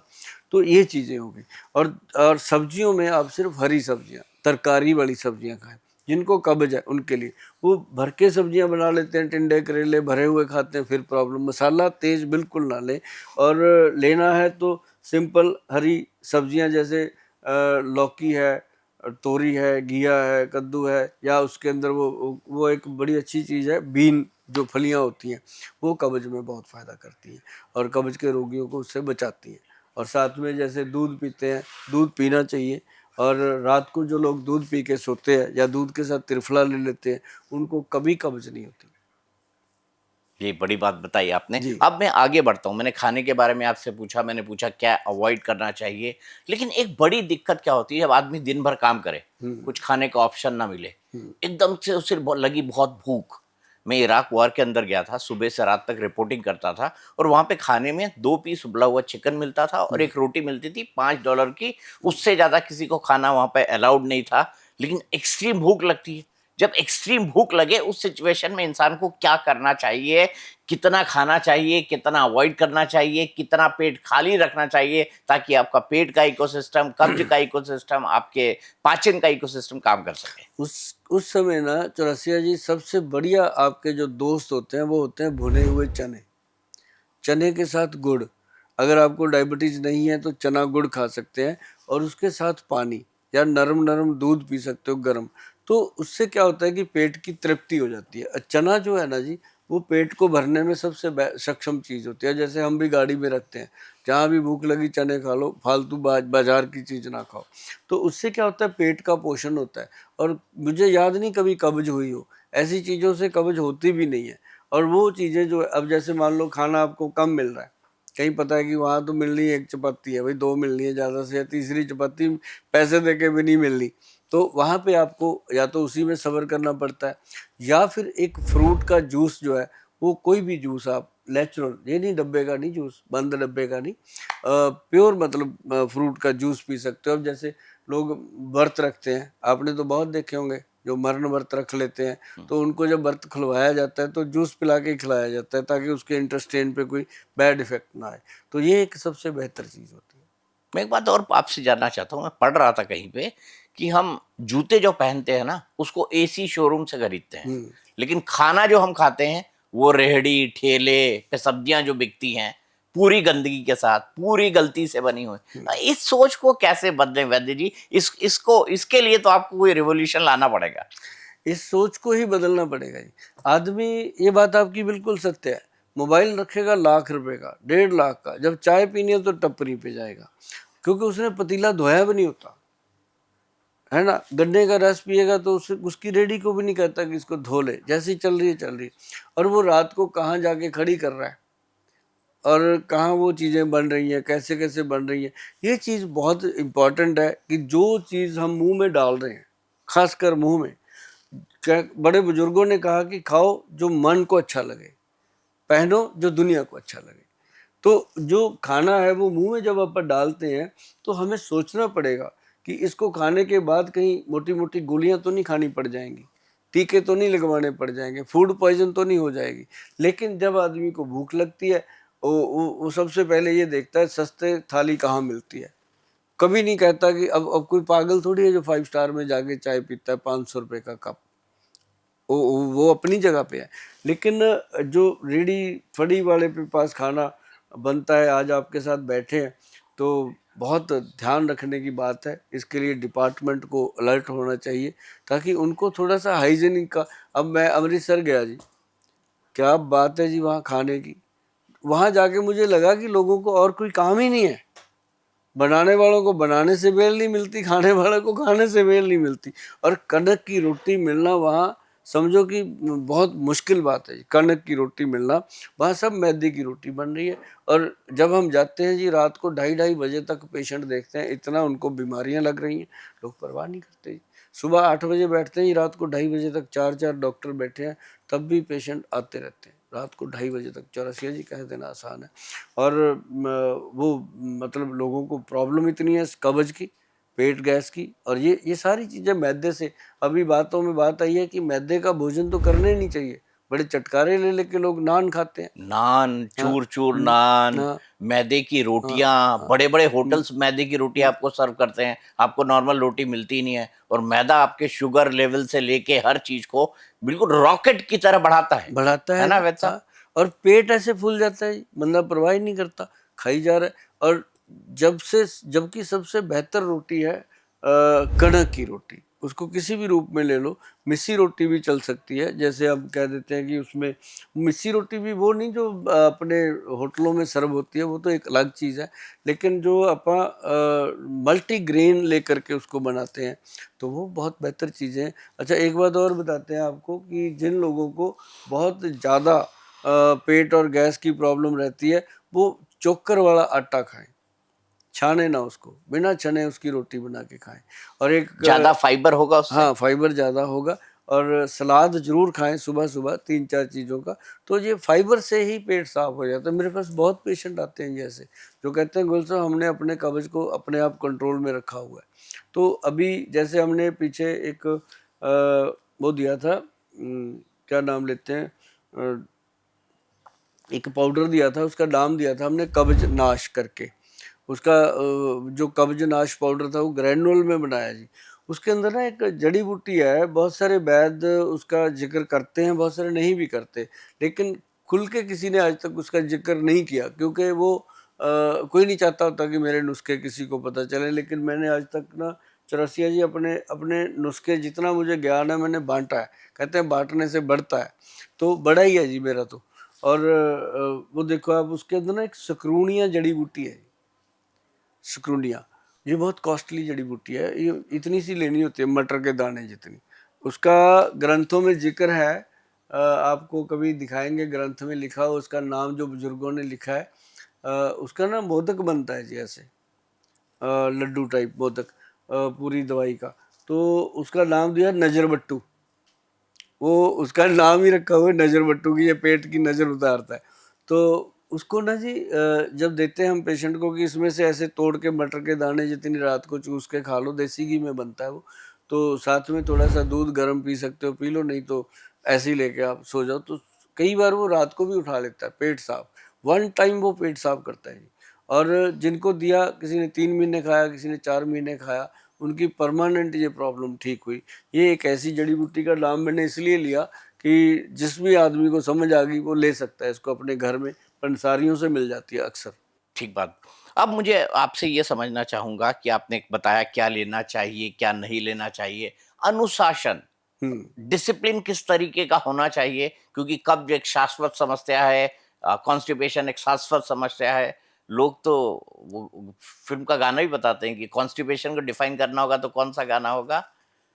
तो ये चीज़ें हो गई। और सब्जियों में आप सिर्फ हरी सब्जियां, तरकारी वाली सब्जियां खाएं। जिनको कब्ज है उनके लिए वो भर के सब्जियां बना लेते हैं, टिंडे करेले भरे हुए खाते हैं, फिर प्रॉब्लम। मसाला तेज बिल्कुल ना लें। और लेना है तो सिंपल हरी सब्जियां, जैसे लौकी है, तोरी है, घिया है, कद्दू है, या उसके अंदर वो एक बड़ी अच्छी चीज़ है बीन, जो फलियां होती हैं, वो कब्ज में बहुत फ़ायदा करती हैं और कब्ज के रोगियों को उससे बचाती हैं। और साथ में जैसे दूध पीते हैं, दूध पीना चाहिए। और रात को जो लोग दूध पी के सोते हैं या दूध के साथ त्रिफला ले लेते हैं, उनको कभी कब्ज नहीं होती। ये बड़ी बात बताई आपने। जी। अब मैं आगे बढ़ता हूँ। मैंने खाने के बारे में आपसे पूछा, मैंने पूछा क्या अवॉइड करना चाहिए, लेकिन एक बड़ी दिक्कत क्या होती है जब आदमी दिन भर काम करे, कुछ खाने का ऑप्शन ना मिले, एकदम से उसे लगी बहुत भूख। मैं इराक वॉर के अंदर गया था, सुबह से रात तक रिपोर्टिंग करता था, और वहाँ पे खाने में 2 पीस उबला हुआ चिकन मिलता था और एक रोटी मिलती थी $5 की। उससे ज़्यादा किसी को खाना वहाँ पे अलाउड नहीं था। लेकिन एक्सट्रीम भूख लगती है। जब एक्सट्रीम भूख लगे उस सिचुएशन में इंसान को क्या करना चाहिए, कितना खाना चाहिए, कितना अवॉइड करना चाहिए, कितना पेट खाली रखना चाहिए, ताकि आपका पेट का इकोसिस्टम, कब्ज का इकोसिस्टम, आपके पाचन का इकोसिस्टम काम कर सके। उस समय ना चौरसिया जी, सबसे बढ़िया आपके जो दोस्त होते हैं वो होते हैं भुने हुए चने, चने के साथ गुड़। अगर आपको डायबिटीज़ नहीं है तो चना गुड़ खा सकते हैं, और उसके साथ पानी या नरम नरम दूध पी सकते हो गर्म। तो उससे क्या होता है कि पेट की तृप्ति हो जाती है। चना जो है ना जी, वो पेट को भरने में सबसे सक्षम चीज़ होती है। जैसे हम भी गाड़ी में रखते हैं, जहाँ भी भूख लगी चने खा लो, फालतू बाजार की चीज़ ना खाओ। तो उससे क्या होता है, पेट का पोषण होता है। और मुझे याद नहीं कभी कब्ज हुई हो, ऐसी चीज़ों से कब्ज होती भी नहीं है। और वो चीज़ें जो, अब जैसे मान लो खाना आपको कम मिल रहा है, कहीं पता है कि वहाँ तो मिलनी एक चपाती है भाई, 2 मिलनी है ज़्यादा से, या तीसरी चपाती पैसे दे के भी नहीं मिलनी। तो वहाँ पे आपको या तो उसी में सब्र करना पड़ता है, या फिर एक फ्रूट का जूस जो है, वो कोई भी जूस आप नेचुरल, ये नहीं डब्बे का नहीं जूस, बंद डब्बे का नहीं, प्योर मतलब फ्रूट का जूस पी सकते हो। अब जैसे लोग व्रत रखते हैं, आपने तो बहुत देखे होंगे जो मरण व्रत रख लेते हैं, तो उनको जब व्रत खुलवाया जाता है तो जूस पिला के ही खिलाया जाता है, ताकि उसके इंटेस्टाइन पे कोई बैड इफेक्ट ना आए। तो ये एक सबसे बेहतर चीज़ होती है। मैं एक बात और आपसे जानना चाहता हूँ, मैं पढ़ रहा था कहीं पे कि हम जूते जो पहनते हैं ना, उसको एसी शोरूम से खरीदते हैं, हम्म। लेकिन खाना जो हम खाते हैं वो रेहड़ी ठेले पे सब्जियां जो बिकती हैं, पूरी गंदगी के साथ, पूरी गलती से बनी हुई। इस सोच को कैसे बदलें वैद्य जी? इसको इसके लिए तो आपको कोई रिवॉल्यूशन लाना पड़ेगा। इस सोच को ही बदलना पड़ेगा जी। आदमी, ये बात आपकी बिल्कुल सत्य है, मोबाइल रखेगा ₹1,00,000 का, 1.5 लाख का, जब चाय पीनी है तो टपरी पे जाएगा, क्योंकि उसने पतीला धोया भी नहीं होता, है ना। गन्ने का रस पिएगा तो उसकी रेडी को भी नहीं कहता कि इसको धो ले, जैसी चल रही है चल रही है। और वो रात को कहाँ जाके खड़ी कर रहा है और कहाँ वो चीज़ें बन रही हैं, कैसे कैसे बन रही हैं। ये चीज़ बहुत इम्पॉर्टेंट है कि जो चीज़ हम मुंह में डाल रहे हैं, खासकर मुंह में, क्या बड़े बुजुर्गों ने कहा कि खाओ जो मन को अच्छा लगे, पहनो जो दुनिया को अच्छा लगे। तो जो खाना है वो मुंह में जब अपन डालते हैं तो हमें सोचना पड़ेगा कि इसको खाने के बाद कहीं मोटी मोटी गोलियां तो नहीं खानी पड़ जाएंगी, टीके तो नहीं लगवाने पड़ जाएंगे, फूड पॉइजन तो नहीं हो जाएगी। लेकिन जब आदमी को भूख लगती है वो सबसे पहले ये देखता है सस्ते थाली कहाँ मिलती है। कभी नहीं कहता कि अब कोई पागल थोड़ी है जो 5 स्टार में जाके चाय पीता है 500 रुपये का कप। वो अपनी जगह पे है। लेकिन जो रेडी फड़ी वाले पे पास खाना बनता है, आज आपके साथ बैठे हैं तो बहुत ध्यान रखने की बात है। इसके लिए डिपार्टमेंट को अलर्ट होना चाहिए ताकि उनको थोड़ा सा हाइजीनिक का। अब मैं अमृतसर गया जी, क्या बात है जी वहाँ खाने की। वहाँ जाके मुझे लगा कि लोगों को और कोई काम ही नहीं है। बनाने वालों को बनाने से बेल नहीं मिलती, खाने वालों को खाने से बेल नहीं मिलती। और कनक की रोटी मिलना वहाँ समझो कि बहुत मुश्किल बात है। कनक की रोटी मिलना, वहाँ सब मैदे की रोटी बन रही है। और जब हम जाते हैं जी रात को 2:30-2:30 बजे तक पेशेंट देखते हैं, इतना उनको बीमारियां लग रही हैं, लोग परवाह नहीं करते जी। सुबह 8 बजे बैठते हैं जी, रात को 2:30 बजे तक 4-4 डॉक्टर बैठे हैं, तब भी पेशेंट आते रहते हैं रात को 2:30 बजे तक। चौरसिया जी कह देना आसान है। और वो मतलब लोगों को प्रॉब्लम इतनी है कब्ज की, पेट गैस की, और ये सारी चीज़ें मैदे से। अभी बातों में बात आई है कि मैदे का भोजन तो करना ही नहीं चाहिए। बड़े चटकारे ले लेके लोग नान खाते हैं। नान, हाँ, चूर चूर नान, हाँ, मैदे की हाँ, रोटियां, हाँ, बड़े बड़े होटल्स मैदे की रोटी आपको सर्व करते हैं, आपको नॉर्मल रोटी मिलती ही नहीं है। और मैदा आपके शुगर लेवल से लेके हर चीज को बिल्कुल रॉकेट की तरह बढ़ाता बढ़ाता है है ना जी। वैद साहब? हाँ, और पेट ऐसे फूल जाता है जी, बंदा परवाह ही नहीं करता, खाई जा रहा है। और जबकि सबसे बेहतर रोटी है कणक की रोटी। उसको किसी भी रूप में ले लो, मिस्सी रोटी भी चल सकती है। जैसे अब कह देते हैं कि उसमें मिस्सी रोटी भी वो नहीं जो अपने होटलों में सर्व होती है, वो तो एक अलग चीज़ है। लेकिन जो अपन मल्टी ग्रेन लेकर के उसको बनाते हैं तो वो बहुत बेहतर चीज़ें हैं। अच्छा, एक बात और बताते हैं आपको कि जिन लोगों को बहुत ज़्यादा पेट और गैस की प्रॉब्लम रहती है, वो चोकर वाला आटा खाएं, छाने ना उसको, बिना छने उसकी रोटी बना के खाएं। और एक ज्यादा फाइबर होगा उससे। हाँ, फाइबर ज़्यादा होगा। और सलाद जरूर खाएं सुबह सुबह 3-4 चीज़ों का। तो ये फाइबर से ही पेट साफ हो जाता है। मेरे पास बहुत पेशेंट आते हैं जैसे, जो कहते हैं गुल साहब हमने अपने कब्ज को अपने आप कंट्रोल में रखा हुआ है। तो अभी जैसे हमने पीछे एक वो दिया था, क्या नाम लेते हैं, एक पाउडर दिया था, उसका नाम दिया था हमने कब्ज नाश करके। उसका जो कब्ज नाश पाउडर था वो ग्रैनुअल में बनाया जी। उसके अंदर ना एक जड़ी बूटी है, बहुत सारे वैद्य उसका जिक्र करते हैं, बहुत सारे नहीं भी करते। लेकिन खुल के किसी ने आज तक उसका जिक्र नहीं किया, क्योंकि वो कोई नहीं चाहता होता कि मेरे नुस्खे किसी को पता चले। लेकिन मैंने आज तक ना चौरसिया जी अपने अपने नुस्खे जितना मुझे ज्ञान है मैंने बांटा है। कहते हैं बांटने से बढ़ता है, तो बड़ा ही है जी मेरा तो। और वो देखो आप, उसके अंदर ना एक सकरूनिया जड़ी बूटी है। सकरूनिया ये बहुत कॉस्टली जड़ी बूटी है, ये इतनी सी लेनी होती है मटर के दाने जितनी। उसका ग्रंथों में जिक्र है, आपको कभी दिखाएंगे ग्रंथ में लिखा हो उसका नाम, जो बुजुर्गों ने लिखा है। उसका ना मोदक बनता है जी ऐसे, लड्डू टाइप मोदक, पूरी दवाई का। तो उसका नाम दिया नजर बट्टू। वो उसका नाम ही रखा हुआ है नजर बट्टू की, ये पेट की नजर उतारता है। तो उसको ना जी जब देते हैं हम पेशेंट को कि इसमें से ऐसे तोड़ के मटर के दाने जितनी रात को चूस के खा लो, देसी घी में बनता है वो। तो साथ में थोड़ा सा दूध गर्म पी सकते हो, पी लो, नहीं तो ऐसे ही लेके आप सो जाओ। तो कई बार वो रात को भी उठा लेता है पेट साफ। 1 टाइम वो पेट साफ करता है जी। और जिनको दिया, किसी ने 3 महीने खाया, किसी ने 4 महीने खाया, उनकी परमानेंट ये प्रॉब्लम ठीक हुई। ये एक ऐसी जड़ी बूटी का नाम मैंने इसलिए लिया कि जिस भी आदमी को समझ आ गई वो ले सकता है इसको अपने घर में, पंसारियों से मिल जाती है अक्सर। ठीक बात। अब मुझे आपसे ये समझना चाहूंगा कि आपने बताया क्या लेना चाहिए, क्या नहीं लेना चाहिए। अनुशासन, हम्म। डिसिप्लिन किस तरीके का होना चाहिए? क्योंकि कब्ज एक शाश्वत समस्या है, कॉन्स्टिपेशन एक शाश्वत समस्या है। लोग तो वो फिल्म का गाना भी बताते हैं कि कॉन्स्टिपेशन को डिफाइन करना होगा तो कौन सा गाना होगा,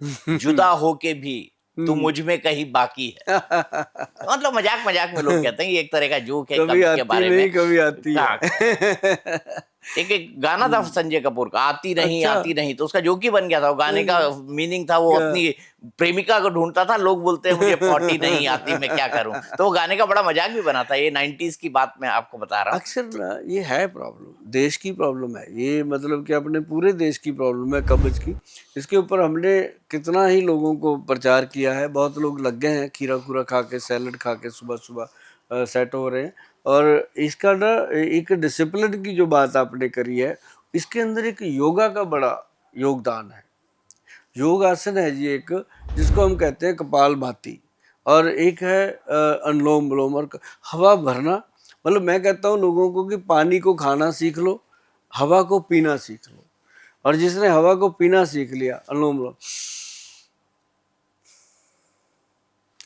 जुदा होके भी तू हम्म। मुझ में कहीं बाकी है। मतलब मजाक मजाक में लोग कहते हैं, ये एक तरह का जोक है कभी कब्ज के आती बारे में। नहीं कभी आती कहा है। एक एक गाना था हम्म, संजय कपूर का, अच्छा। आती नहीं, तो उसका जोक ही बन गया था। वो गाने का मीनिंग था, वो अपनी प्रेमिका को ढूंढता था, लोग बोलते हैं मुझे पॉटी नहीं आती, मैं क्या करूं। तो वो गाने का बड़ा मजाक भी बना था। ये 90s की बात मैं आपको बता रहा हूँ। अक्सर ना ये है प्रॉब्लम, देश की प्रॉब्लम है ये, मतलब कि अपने पूरे देश की प्रॉब्लम है कब्ज की। इसके ऊपर हमने कितना ही लोगों को प्रचार किया है, बहुत लोग लग गए हैं खीरा खूरा खा के, सैलड खा के सुबह सुबह सेट हो रहे हैं। और इसका ना एक डिसिप्लिन की जो बात आपने करी है, इसके अंदर एक योगा का बड़ा योगदान है। योग आसन है जी एक, जिसको हम कहते हैं कपाल भाती, और एक है अनुलोम विलोम और हवा भरना। मतलब मैं कहता हूँ लोगों को कि पानी को खाना सीख लो, हवा को पीना सीख लो। और जिसने हवा को पीना सीख लिया, अनुलोम विलोम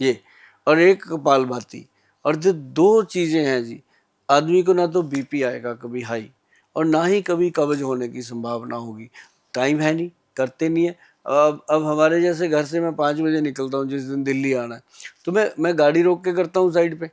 ये, और एक कपाल भाती। और जो दो चीजें हैं जी, आदमी को ना तो बीपी आएगा कभी हाई, और ना ही कभी कब्ज होने की संभावना होगी। टाइम है नहीं, करते नहीं है। अब हमारे जैसे घर से मैं 5 बजे निकलता हूँ, जिस दिन दिल्ली आना है, तो मैं गाड़ी रोक के करता हूँ साइड पे।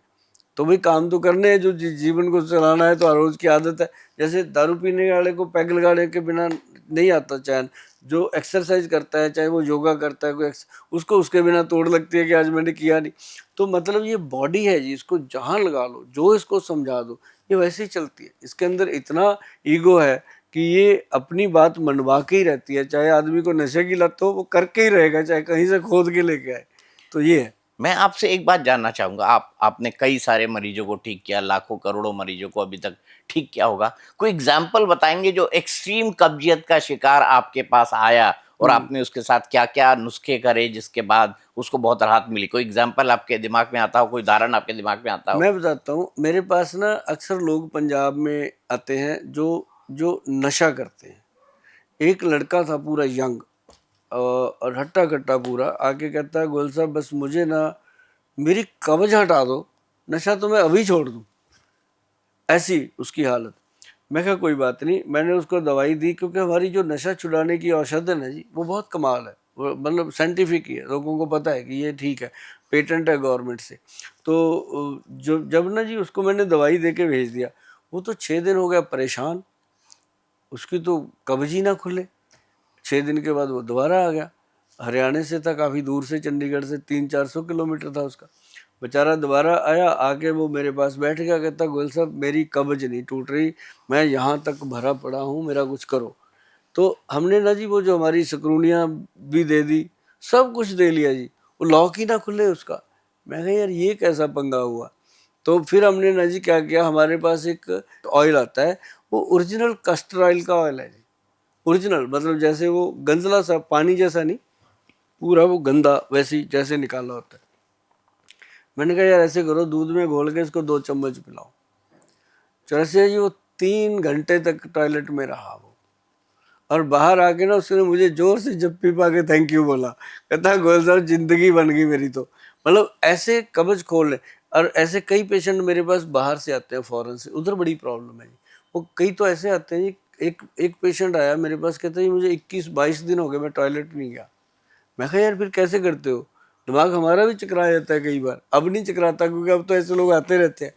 तो भाई काम तो करने हैं, जो जीवन को चलाना है, तो हर रोज की आदत है। जैसे दारू पीने वाले को पैग लगाने के बिना नहीं आता चैन, जो एक्सरसाइज करता है, चाहे वो योगा करता है कोई, उसको उसके बिना तोड़ लगती है कि आज मैंने किया नहीं। तो मतलब ये बॉडी है जी, इसको जहाँ लगा लो, जो इसको समझा दो, ये वैसे ही चलती है। इसके अंदर इतना ईगो है कि ये अपनी बात मनवा के ही रहती है। चाहे आदमी को नशे की लत हो, वो करके ही रहेगा, चाहे कहीं से खोद के लेके आए। तो ये है। मैं आपसे एक बात जानना चाहूंगा, आपने कई सारे मरीजों को ठीक किया, लाखों करोड़ों मरीजों को अभी तक ठीक किया होगा। कोई एग्जाम्पल बताएंगे जो एक्सट्रीम कब्जियत का शिकार आपके पास आया और हम्म। आपने उसके साथ क्या क्या नुस्खे करे जिसके बाद उसको बहुत राहत मिली? कोई एग्जाम्पल आपके दिमाग में आता हो, कोई उदाहरण आपके दिमाग में आता हो? मैं बताता हूँ, मेरे पास ना अक्सर लोग पंजाब में आते हैं जो जो नशा करते हैं। एक लड़का था पूरा यंग और हट्टा कट्टा पूरा, आके कहता है गोयल साहब बस मुझे ना मेरी कब्ज हटा दो, नशा तो मैं अभी छोड़ दूँ। ऐसी उसकी हालत। मैं कहा कोई बात नहीं, मैंने उसको दवाई दी, क्योंकि हमारी जो नशा छुड़ाने की औषधि है जी, वो बहुत कमाल है। वो मतलब साइंटिफिक ही है, लोगों को पता है कि ये ठीक है, पेटेंट है गवर्नमेंट से। तो जो जब ना जी उसको मैंने दवाई दे के भेज दिया, वो तो 6 दिन हो गया परेशान, उसकी तो कब्ज ही ना खुले। 6 दिन के बाद वो दोबारा आ गया, हरियाणा से था, काफ़ी दूर से, चंडीगढ़ से 300-400 किलोमीटर था उसका। बेचारा दोबारा आया, आके वो मेरे पास बैठ गया, कहता गोयल साहब मेरी कब्ज नहीं टूट रही, मैं यहाँ तक भरा पड़ा हूँ, मेरा कुछ करो। तो हमने ना जी वो जो हमारी सकरूनियाँ भी दे दी, सब कुछ दे लिया जी, वो लॉक ही ना खुले उसका। मैं कहा यार ये कैसा पंगा हुआ। तो फिर हमने ना जी क्या किया, हमारे पास एक ऑयल आता है, वो ओरिजिनल कस्टर ऑयल का ऑयल है जी। ओरिजिनल मतलब जैसे वो गंजला सा, पानी जैसा नहीं, पूरा वो गंदा वैसे ही जैसे निकाला होता है। मैंने कहा यार ऐसे करो, दूध में घोल के इसको 2 चम्मच पिलाओ। जैसे जी वो 3 घंटे तक टॉयलेट में रहा वो, और बाहर आके ना उसने मुझे जोर से जप्पी पा के थैंक यू बोला। कहता गोयल साहब जिंदगी बन गई मेरी। तो मतलब ऐसे कब्ज खोल ले। और ऐसे कई पेशेंट मेरे पास बाहर से आते हैं, फॉरेन से, उधर बड़ी प्रॉब्लम है जी। वो कई तो ऐसे आते हैं जी, एक एक पेशेंट आया मेरे पास, कहता है मुझे 21-22 दिन हो गए मैं टॉयलेट नहीं गया। मैं कहा यार फिर कैसे करते हो? दिमाग हमारा भी चकरा जाता है कई बार, अब नहीं चकराता क्योंकि अब तो ऐसे लोग आते रहते हैं।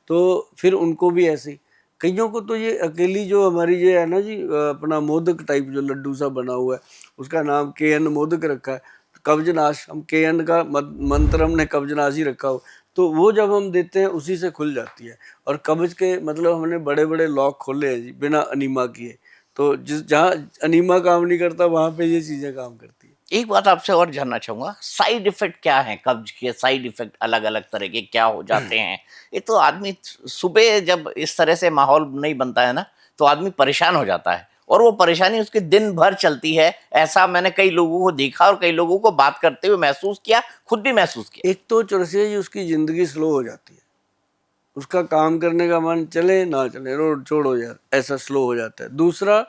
तो फिर उनको भी ऐसे ही, कईयों को तो ये अकेली जो हमारी ये है ना जी, अपना मोदक टाइप जो लड्डू सा बना हुआ है, उसका नाम KN मोदक रखा है, कब्जनाश। हम KN का मंत्र हमने कब्जनाश ही रखा हो। तो वो जब हम देते हैं उसी से खुल जाती है। और कब्ज के मतलब हमने बड़े बड़े लॉक खोले हैं जी बिना अनीमा किए। तो जिस जहाँ अनीमा काम नहीं करता वहाँ पे ये चीज़ें काम करती है। एक बात आपसे और जानना चाहूंगा, साइड इफेक्ट क्या है? कब्ज के साइड इफेक्ट अलग अलग तरह के क्या हो जाते हैं? ये तो आदमी सुबह जब इस तरह से माहौल नहीं बनता है ना, तो आदमी परेशान हो जाता है और वो परेशानी उसके दिन भर चलती है। ऐसा मैंने कई लोगों को देखा और कई लोगों को बात करते हुए महसूस किया, खुद भी महसूस किया। एक तो चौरसिया जी उसकी ज़िंदगी स्लो हो जाती है, उसका काम करने का मन चले ना चले, रोड छोड़ो यार, ऐसा स्लो हो जाता है। दूसरा,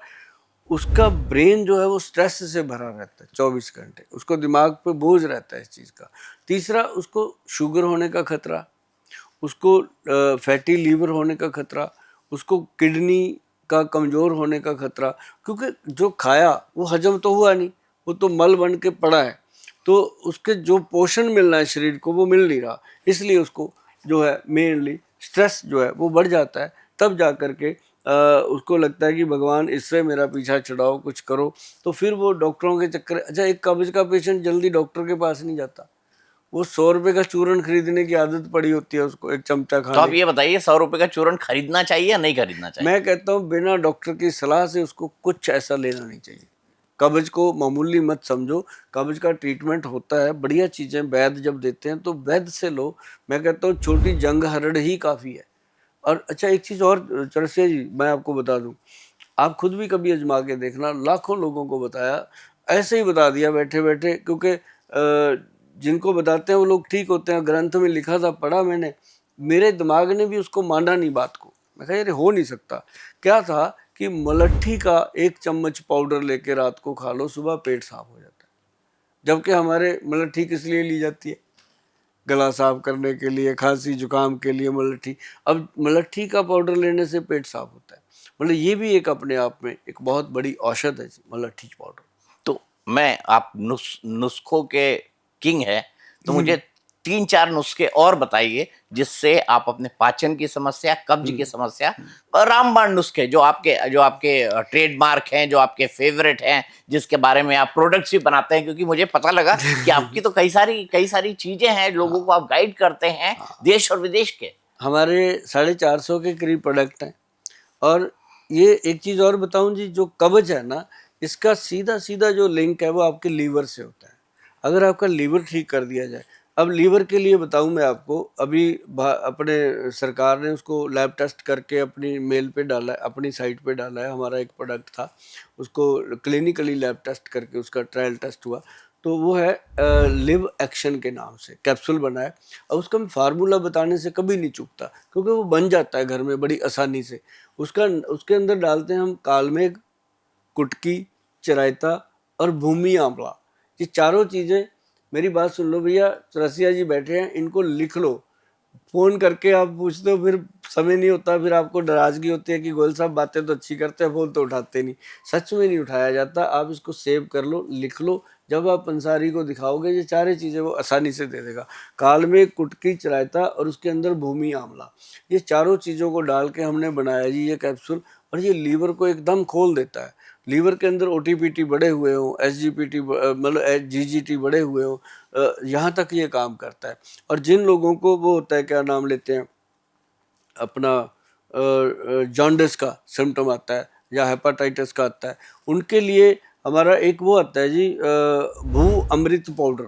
उसका ब्रेन जो है वो स्ट्रेस से भरा रहता है 24 घंटे, उसको दिमाग पे बोझ रहता है इस चीज़ का। तीसरा, उसको शुगर होने का खतरा, उसको फैटी लीवर होने का खतरा, उसको किडनी का कमज़ोर होने का खतरा, क्योंकि जो खाया वो हजम तो हुआ नहीं, वो तो मल बन के पड़ा है, तो उसके जो पोषण मिलना है शरीर को वो मिल नहीं रहा, इसलिए उसको जो है मेनली स्ट्रेस जो है वो बढ़ जाता है। तब जा कर के उसको लगता है कि भगवान इससे मेरा पीछा छुड़ाओ, कुछ करो, तो फिर वो डॉक्टरों के चक्कर। अच्छा, एक कब्ज का पेशेंट जल्दी डॉक्टर के पास नहीं जाता, वो 100 रुपए का चूरन खरीदने की आदत पड़ी होती है उसको, एक चमचा तो खाने आप की। ये बताइए 100 रुपए का चूरन खरीदना चाहिए या नहीं खरीदना चाहिए? मैं कहता हूँ बिना डॉक्टर की सलाह से उसको कुछ ऐसा लेना नहीं चाहिए। कब्ज को मामूली मत समझो, कब्ज का ट्रीटमेंट होता है, बढ़िया चीज़ें वैद्य जब देते हैं तो वैद्य से लो। मैं कहता हूँ छोटी जंग हरड़ ही काफ़ी है। और अच्छा, एक चीज़ और चरसिया जी मैं आपको बता दूं, आप खुद भी कभी आजमा के देखना, लाखों लोगों को बताया, ऐसे ही बता दिया बैठे बैठे, क्योंकि जिनको बताते हैं वो लोग ठीक होते हैं। ग्रंथ में लिखा था, पढ़ा मैंने, मेरे दिमाग ने भी उसको माना नहीं बात को। मैं कहा यार हो नहीं सकता। क्या था कि मलट्ठी का 1 चम्मच पाउडर लेके रात को खा लो, सुबह पेट साफ हो जाता है। जबकि हमारे मलट्ठी किस लिए ली जाती है? गला साफ करने के लिए, खांसी जुकाम के लिए मलट्ठी। अब मलट्ठी का पाउडर लेने से पेट साफ होता है। मतलब ये भी एक अपने आप में एक बहुत बड़ी औषध है जी, मलट्ठी पाउडर। तो मैं आप नुस्खों के किंग है, तो मुझे 3-4 नुस्खे और बताइए जिससे आप अपने पाचन की समस्या, कब्ज की समस्या और रामबाण नुस्खे जो आपके ट्रेडमार्क हैं, जो आपके फेवरेट हैं, जिसके बारे में आप प्रोडक्ट्स भी बनाते हैं, क्योंकि मुझे पता लगा कि आपकी तो कई सारी चीजें हैं, लोगों को आप गाइड करते हैं देश और विदेश के। हमारे 450 के करीब प्रोडक्ट हैं। और ये एक चीज़ और बताऊं जी, जो कब्ज है ना, इसका सीधा सीधा जो लिंक है वो आपके लीवर से होता है। अगर आपका लीवर ठीक कर दिया जाए, अब लीवर के लिए बताऊं मैं आपको, अभी अपने सरकार ने उसको लैब टेस्ट करके अपनी मेल पे डाला है, अपनी साइट पे डाला है। हमारा एक प्रोडक्ट था, उसको क्लिनिकली लैब टेस्ट करके उसका ट्रायल टेस्ट हुआ, तो वो है लिव एक्शन के नाम से कैप्सूल बना है। और उसका मैं फार्मूला बताने से कभी नहीं चूकता, क्योंकि वो बन जाता है घर में बड़ी आसानी से। उसके अंदर डालते हैं हम कालमेघ, कुटकी, चिरायता और भूमि आंवला। ये चारों चीज़ें, मेरी बात सुन लो भैया, रसिया जी बैठे हैं, इनको लिख लो। फ़ोन करके आप पूछते हो, फिर समय नहीं होता, फिर आपको नाराज़गी होती है कि गोयल साहब बातें तो अच्छी करते हैं, फ़ोन तो उठाते नहीं। सच में नहीं उठाया जाता। आप इसको सेव कर लो, लिख लो। जब आप पंसारी को दिखाओगे, ये चारे चीज़ें वो आसानी से दे देगा। कालमेघ, कुटकी, चिरायता और उसके अंदर भूमि आंवला, ये चारों चीज़ों को डाल के हमने बनाया जी ये कैप्सूल। और ये लीवर को एकदम खोल देता है। लीवर के अंदर ओटीपीटी बढ़े हुए हों, एसजीपीटी मतलब जीजीटी बढ़े हुए हों, यहाँ तक ये काम करता है। और जिन लोगों को वो होता है, क्या नाम लेते हैं अपना, जॉन्डिस का सिम्टम आता है या हेपाटाइटिस का आता है, उनके लिए हमारा एक वो आता है जी, भू अमृत पाउडर।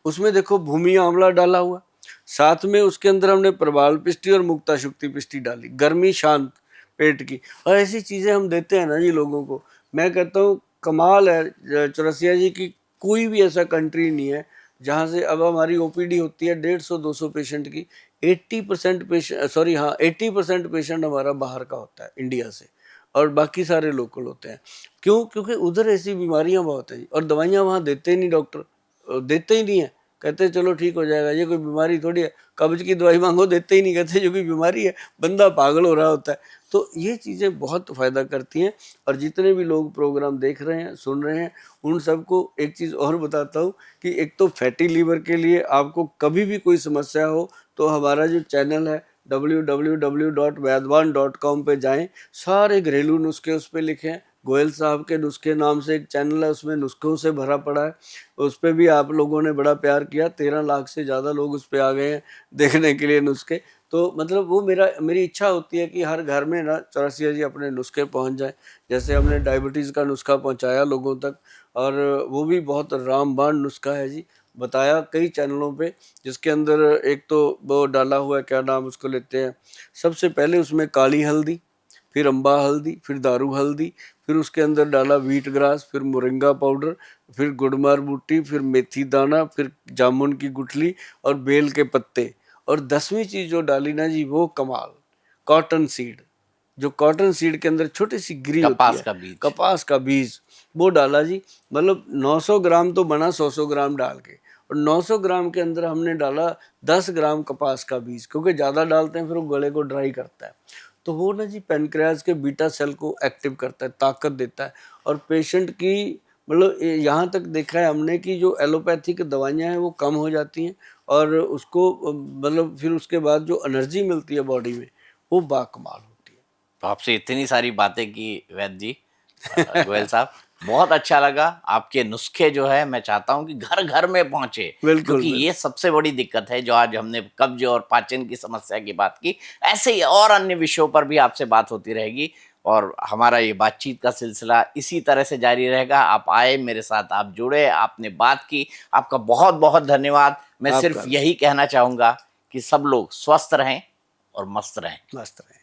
उसमें देखो भूमि आंवला डाला हुआ, साथ में उसके अंदर हमने प्रबाल पिष्टी और मुक्ता शुक्ति पिष्टी डाली, गर्मी शांत पेट की। और ऐसी चीज़ें हम देते हैं ना जी लोगों को, मैं कहता हूँ कमाल है चौरसिया जी की। कोई भी ऐसा कंट्री नहीं है जहाँ से, अब हमारी ओपीडी होती है 150-200 पेशेंट की, 80% पेशेंट, सॉरी हाँ 80% पेशेंट हमारा बाहर का होता है, इंडिया से, और बाकी सारे लोकल होते हैं। क्यों? क्योंकि उधर ऐसी बीमारियां बहुत है और दवाइयां वहाँ देते ही नहीं डॉक्टर, देते ही नहीं है। कहते हैं चलो ठीक हो जाएगा, ये कोई बीमारी थोड़ी है, कब्ज की दवाई मांगो देते ही नहीं, कहते जो कोई बीमारी है, बंदा पागल हो रहा होता है। तो ये चीज़ें बहुत फ़ायदा करती हैं। और जितने भी लोग प्रोग्राम देख रहे हैं, सुन रहे हैं, उन सबको एक चीज़ और बताता हूँ कि एक तो फैटी लीवर के लिए आपको कभी भी कोई समस्या हो तो हमारा जो चैनल है www.vaidwan.com पे जाएं, सारे घरेलू नुस्खे उस पर लिखे हैं। गोयल साहब के नुस्खे नाम से एक चैनल है, उसमें नुस्खों से भरा पड़ा है। उस पर भी आप लोगों ने बड़ा प्यार किया, 13 लाख से ज़्यादा लोग उस पर आ गए हैं देखने के लिए नुस्खे। तो मतलब वो मेरी इच्छा होती है कि हर घर में ना चौरसिया जी अपने नुस्खे पहुंच जाए। जैसे हमने डायबिटीज़ का नुस्खा पहुंचाया लोगों तक, और वो भी बहुत रामबाण नुस्खा है जी, बताया कई चैनलों पे। जिसके अंदर एक तो वो डाला हुआ है, क्या नाम उसको लेते हैं, सबसे पहले उसमें काली हल्दी, फिर अम्बा हल्दी, फिर दारू हल्दी, फिर उसके अंदर डाला व्हीट ग्रास, फिर मोरिंगा पाउडर, फिर गुड़मार बूटी, फिर मेथी दाना, फिर जामुन की गुठली और बेल के पत्ते। और 10वीं चीज़ जो डाली ना जी, वो कमाल, कॉटन सीड। जो कॉटन सीड के अंदर छोटी सी गिरी होती कपास है, का बीज। कपास का बीज, वो डाला जी। मतलब 900 ग्राम तो बना 100 ग्राम डाल के, और 900 ग्राम के अंदर हमने डाला 10 ग्राम कपास का बीज, क्योंकि ज़्यादा डालते हैं फिर वो गले को ड्राई करता है। तो वो ना जी पेनक्रियाज के बीटा सेल को एक्टिव करता है, ताकत देता है, और पेशेंट की मतलब यहाँ तक देखा है हमने कि जो एलोपैथिक दवाइयाँ हैं वो कम हो जाती हैं, और उसको मतलब फिर उसके बाद जो एनर्जी मिलती है बॉडी में वो बाकमाल होती है। तो आपसे इतनी सारी बातें की वैद्य जी, गोयल साहब, बहुत अच्छा लगा। आपके नुस्खे जो है मैं चाहता हूँ कि घर घर में पहुंचे, बिल्कुल, क्योंकि बिल्कुल। ये सबसे बड़ी दिक्कत है। जो आज हमने कब्ज और पाचन की समस्या की बात की, ऐसे ही और अन्य विषयों पर भी आपसे बात होती रहेगी, और हमारा ये बातचीत का सिलसिला इसी तरह से जारी रहेगा। आप आए मेरे साथ, आप जुड़े, आपने बात की, आपका बहुत बहुत धन्यवाद। मैं सिर्फ आपका भी यही कहना चाहूंगा कि सब लोग स्वस्थ रहें और मस्त रहें। मस्त रहे।